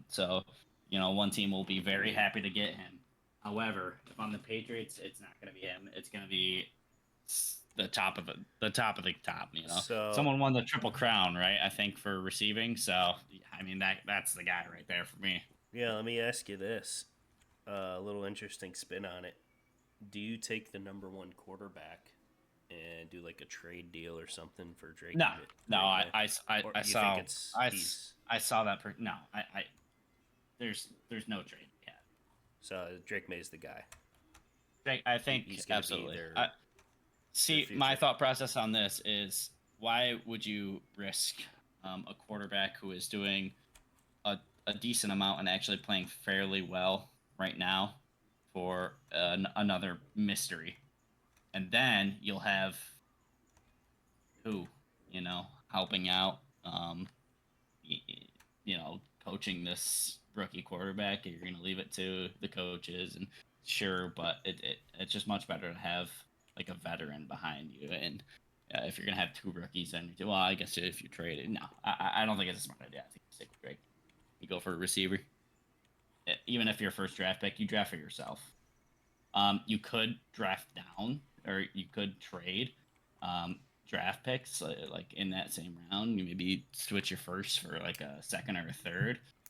So one team will be very happy to get him. However, if I'm the Patriots, it's not going to be him. It's going to be the top of the top of the top. So Someone won the triple crown, right? I think for receiving. So I mean that's the guy right there for me. yeah, let me ask you this: a little interesting spin on it. Do you take the number one quarterback and do like a trade deal or something for Drake? No, no, Drake May? I Or I you saw think it's I saw that. No, I there's no trade. Yeah, so Drake May's the guy. I think He's gonna be absolutely. their See, my future. thought process on this is why would you risk a quarterback who is doing a decent amount and actually playing fairly well right now for another mystery, and then you'll have who helping out. y- Coaching this rookie quarterback. You're going to leave it to the coaches, and sure, but it's just much better to have like a veteran behind you. And if you're going to have two rookies, then well, I guess if you trade it, no, I don't think it's a smart idea. I think you stick with Drake. You go for a receiver. Even if you're first draft pick, you draft for yourself. You could draft down, or you could trade draft picks like in that same round. You maybe switch your first for like a second or a third.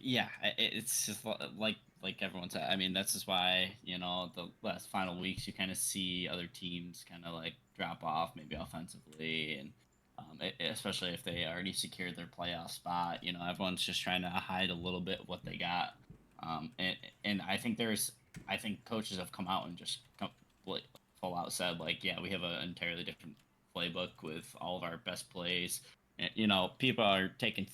Yeah, it's just like everyone said. I mean, that's just why the last final weeks you kind of see other teams kind of like drop off, maybe offensively, and especially if they already secured their playoff spot. Everyone's just trying to hide a little bit of what they got. And I think coaches have come out and just like, full out said like, yeah, we have an entirely different playbook with all of our best plays. And, people are taking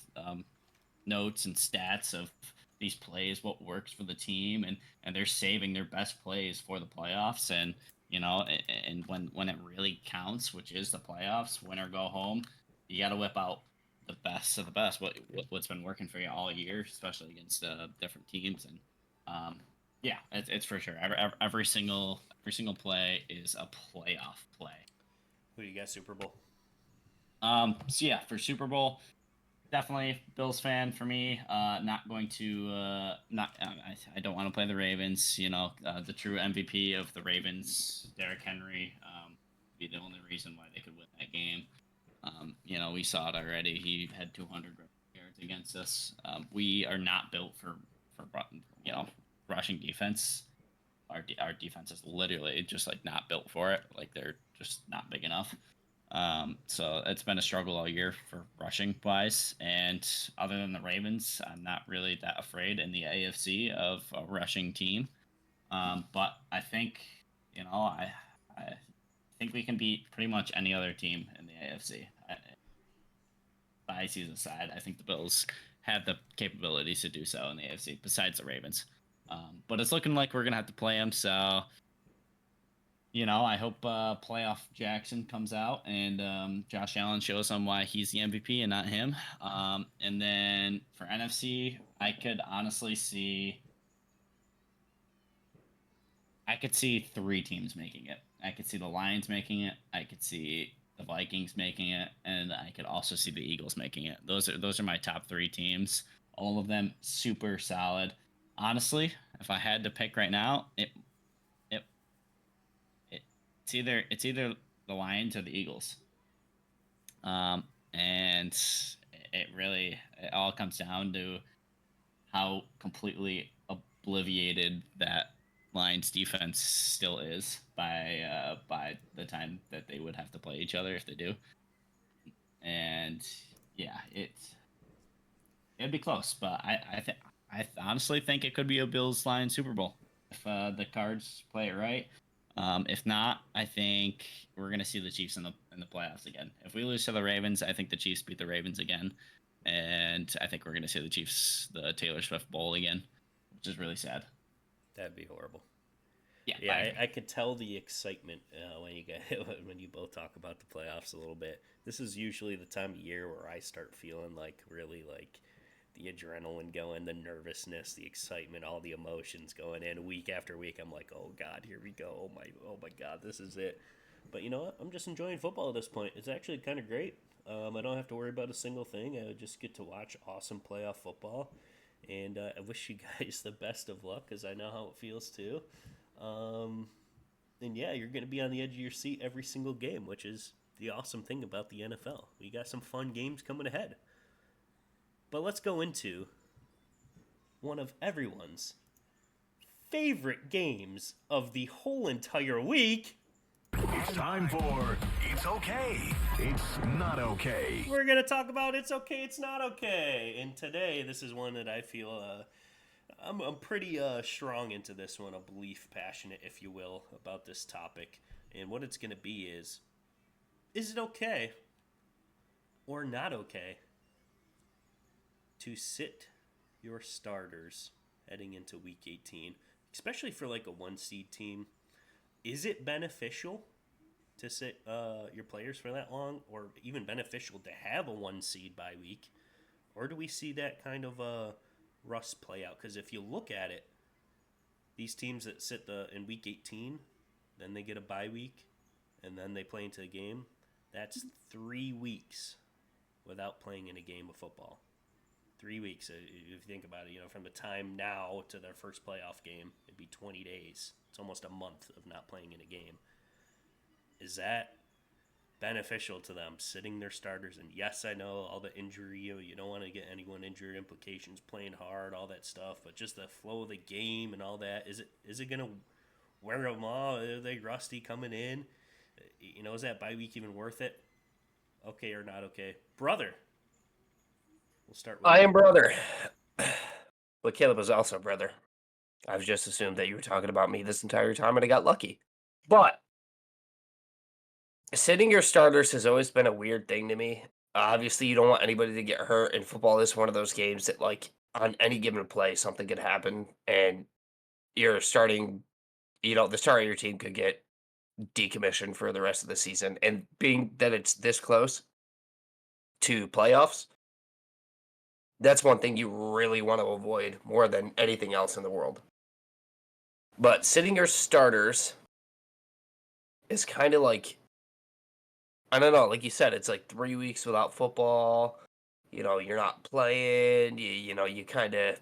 notes and stats of these plays, what works for the team, and they're saving their best plays for the playoffs. And and when it really counts, which is the playoffs, win or go home, you got to whip out the best of the best. What's been working for you all year, especially against different teams. And yeah, it's for sure. Every single play is a playoff play. Who do you got Super Bowl? So yeah, for Super Bowl, definitely Bills fan for me. Not going to not. I don't want to play the Ravens. The true MVP of the Ravens, Derrick Henry, be the only reason why they could win that game. We saw it already. He had 200 yards against us. We are not built for rushing defense. Our defense is literally just like not built for it. Like they're just not big enough. So it's been a struggle all year for rushing wise. And other than the Ravens, I'm not really that afraid in the AFC of a rushing team. But I think, I think we can beat pretty much any other team in the AFC. Biases aside, I think the Bills have the capabilities to do so in the AFC, besides the Ravens. But it's looking like we're going to have to play them. So I hope playoff Jackson comes out and Josh Allen shows them why he's the MVP and not him. And then for NFC, I could see three teams making it. I could see the Lions making it. I could see the Vikings making it, and I could also see the Eagles making it. Those are my top three teams. All of them super solid. Honestly, if I had to pick right now, it it's either the Lions or the Eagles. And it all comes down to how completely obliviated that Lions defense still is by the time that they would have to play each other if they do. And yeah, it'd be close, but I honestly think it could be a Bills Lions Super Bowl if the Cards play it right. If not, I think we're gonna see the Chiefs in the playoffs again. If we lose to the Ravens, I think the Chiefs beat the Ravens again, and I think we're gonna see the Chiefs the Taylor Swift Bowl again, which is really sad. That'd be horrible. Yeah, Yeah, I could tell the excitement when you when you both talk about the playoffs a little bit. This is usually the time of year where I start feeling like really like the adrenaline going, the nervousness, the excitement, all the emotions going in week after week. I'm like, oh God, here we go. Oh my God, this is it. But you know what? I'm just enjoying football at this point. It's actually kind of great. I don't have to worry about a single thing. I just get to watch awesome playoff football. And I wish you guys the best of luck because I know how it feels too. Um, and yeah, you're going to be on the edge of your seat every single game, which is the awesome thing about the NFL. We got some fun games coming ahead. But let's go into one of everyone's favorite games of the whole entire week. It's time for It's Okay, It's Not Okay. We're going to talk about It's Okay, It's Not Okay. And today, this is one that I feel I'm pretty strong into this one, a belief passionate, if you will, about this topic. And what it's going to be is it okay or not okay to sit your starters heading into week 18, especially for like a one seed team? Is it beneficial to sit your players for that long, or even beneficial to have a one seed bye week? Or do we see that kind of rust play out? Because if you look at it, these teams that sit in week 18, then they get a bye week, and then they play into a game, that's 3 weeks without playing in a game of football. 3 weeks, if you think about it, from the time now to their first playoff game, it'd be 20 days. It's almost a month of not playing in a game. Is that beneficial to them sitting their starters. And yes, I know all the injury, you don't want to get anyone injured, implications, playing hard, all that stuff, but just the flow of the game and all that, is it gonna wear them all? Are they rusty coming in? Is that bye week even worth it? Okay or not okay, brother? We'll start with I you. am brother. But Caleb was also brother. I've just assumed that you were talking about me this entire time, and I got lucky. But sitting your starters has always been a weird thing to me. Obviously, you don't want anybody to get hurt, and football is one of those games that, like, on any given play, something could happen, and you're starting, the star of your team could get decommissioned for the rest of the season. And being that it's this close to playoffs, that's one thing you really want to avoid more than anything else in the world. But sitting your starters is kind of like, I don't know, like you said, it's like 3 weeks without football. You're not playing. You kind of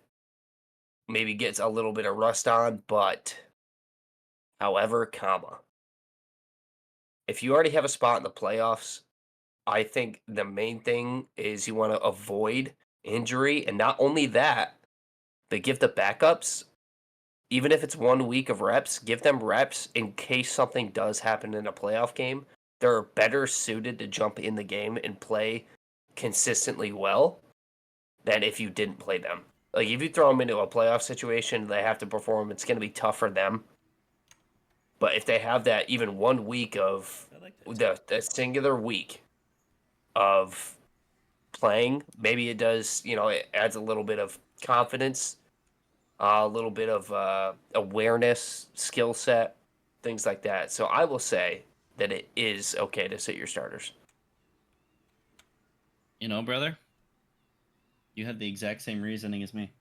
maybe gets a little bit of rust on, but however, if you already have a spot in the playoffs, I think the main thing is you want to avoid injury, and not only that, but give the backups, even if it's 1 week of reps, give them reps in case something does happen in a playoff game. They're better suited to jump in the game and play consistently well than if you didn't play them. Like, if you throw them into a playoff situation, they have to perform, it's going to be tough for them. But if they have that even 1 week of I like that too. the singular week of playing, maybe it does, it adds a little bit of confidence, a little bit of awareness, skill set, things like that. So I will say that it is okay to sit your starters. Brother, you had the exact same reasoning as me.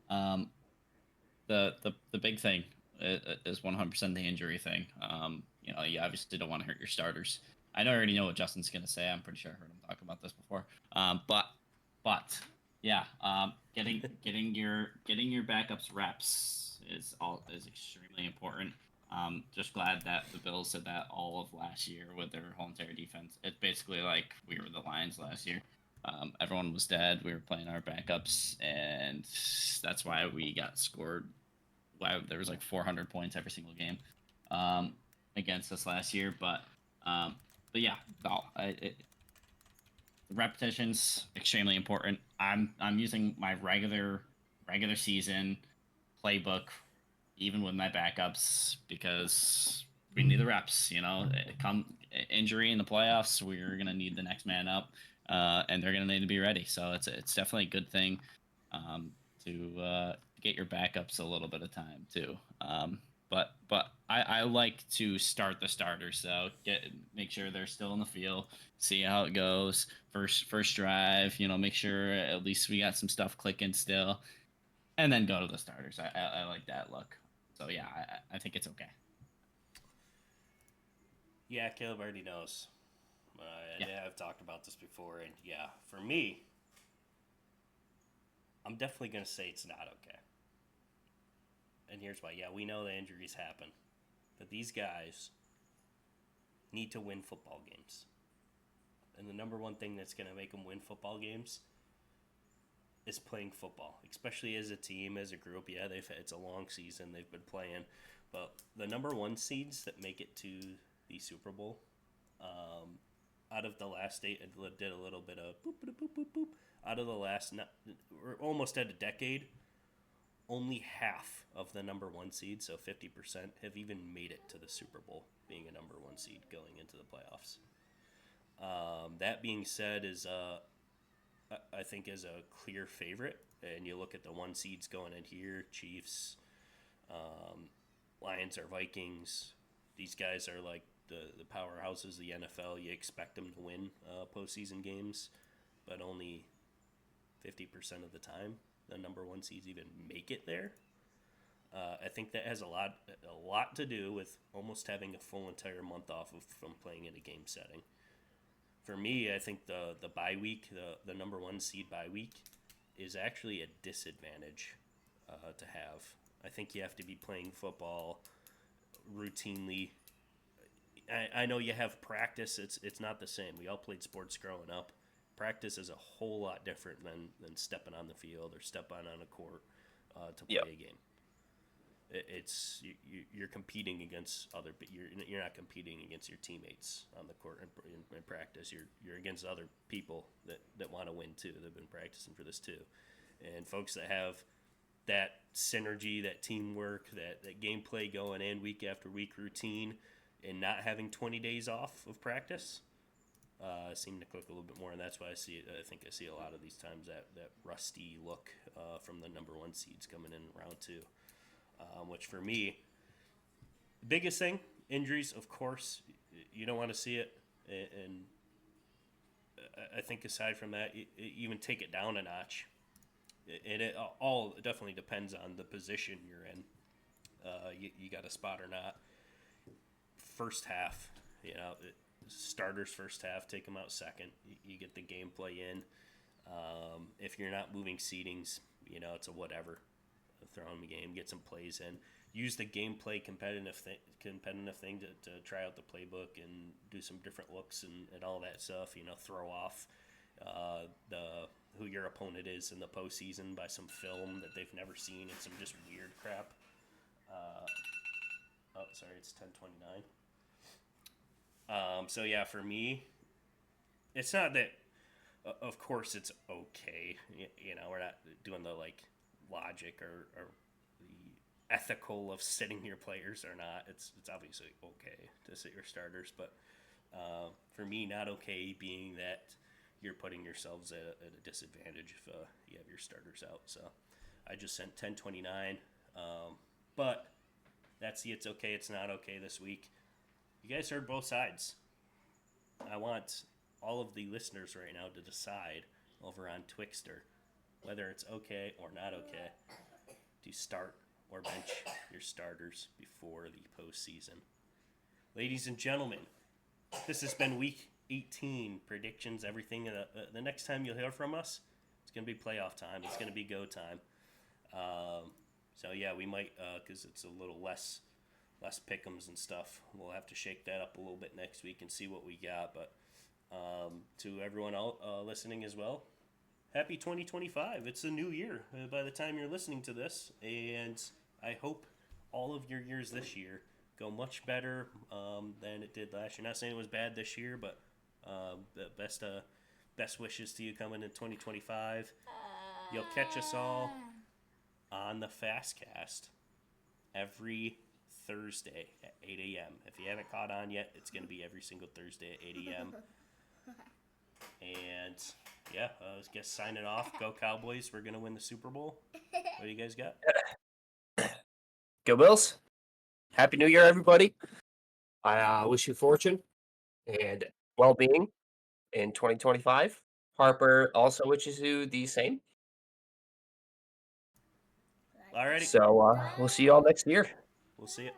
Um, the big thing is 100% the injury thing. You obviously don't want to hurt your starters. I already know what Justin's gonna say. I'm pretty sure I heard him talk about this before. But yeah, getting your backups reps is extremely important. Just glad that the Bills did that all of last year with their whole entire defense. It's basically like we were the Lions last year. Everyone was dead. We were playing our backups, and that's why we got scored. Why there was like 400 points every single game against us last year. But yeah, no, the repetitions extremely important. I'm using my regular season playbook even with my backups because we need the reps. Come injury in the playoffs, we're gonna need the next man up, and they're gonna need to be ready. So it's definitely a good thing um, to get your backups a little bit of time too. But I like to start the starters, so make sure they're still in the field, see how it goes. First drive, make sure at least we got some stuff clicking still, and then go to the starters. I like that look. So yeah, I think it's okay. Yeah, Caleb already knows. Yeah. Yeah, I've talked about this before, and yeah, for me, I'm definitely going to say it's not okay. And here's why. Yeah, we know the injuries happen, but these guys need to win football games. And the number one thing that's going to make them win football games is playing football, especially as a team, as a group. Yeah, it's a long season. They've been playing. But the number one seeds that make it to the Super Bowl, out of the last eight, I did a little bit of boop, boop, boop, boop, boop. Out of the last, we're almost at a decade, only half of the number one seed, so 50%, have even made it to the Super Bowl, being a number one seed going into the playoffs. That being said, I think is a clear favorite, and you look at the one seeds going in here: Chiefs, Lions, or Vikings. These guys are like the powerhouses of the NFL. You expect them to win postseason games, but only 50% of the time the number one seeds even make it there. I think that has a lot to do with almost having a full entire month off from playing in a game setting. For me, I think the bye week, the number one seed bye week, is actually a disadvantage to have. I think you have to be playing football routinely I know you have practice. It's not the same. We all played sports growing up. Practice is a whole lot different than stepping on the field or stepping on a court to play Yep. a game. It's you're competing against other, but you're not competing against your teammates on the court in practice. You're against other people that want to win too. They've been practicing for this too, and folks that have that synergy, that teamwork, that gameplay going in week after week routine, and not having 20 days off of practice seem to click a little bit more, and that's why I think I see a lot of these times that rusty look from the number one seeds coming in round two. Which for me, biggest thing, injuries, of course, you don't want to see it. And I think aside from that, even take it down a notch. It all definitely depends on the position you're in. You got a spot or not. First half, starters first half, take them out second. You get the gameplay in. If you're not moving seedings, it's a whatever. Throw in the game, get some plays in, use the gameplay competitive thing to try out the playbook and do some different looks and all that stuff. Throw off who your opponent is in the postseason by some film that they've never seen and some just weird crap. Sorry, it's 10:29. So yeah, for me, it's not that. Of course, it's okay. We're not doing the logic or the ethical of sitting your players or not. It's obviously okay to sit your starters, but for me, not okay being that you're putting yourselves at a disadvantage if you have your starters out. So I just sent 10:29, but that's the it's okay, it's not okay this week. You guys heard both sides. I want all of the listeners right now to decide over on Twixter whether it's okay or not okay to start or bench your starters before the postseason. Ladies and gentlemen, this has been week 18 predictions, everything. The next time you'll hear from us, it's going to be playoff time. It's going to be go time. So yeah, we might, because it's a little less pick'ems and stuff. We'll have to shake that up a little bit next week and see what we got. But to everyone listening as well, happy 2025. It's a new year by the time you're listening to this, and I hope all of your years this year go much better than it did last year. Not saying it was bad this year, but the best wishes to you coming in 2025. You'll catch us all on the Fastcast every Thursday at 8 a.m. If you haven't caught on yet, it's going to be every single Thursday at 8 a.m. And yeah, I guess signing off. Go Cowboys. We're going to win the Super Bowl. What do you guys got? Go Bills. Happy New Year, everybody. I wish you fortune and well-being in 2025. Harper also wishes you the same. Alrighty. So we'll see you all next year. We'll see you.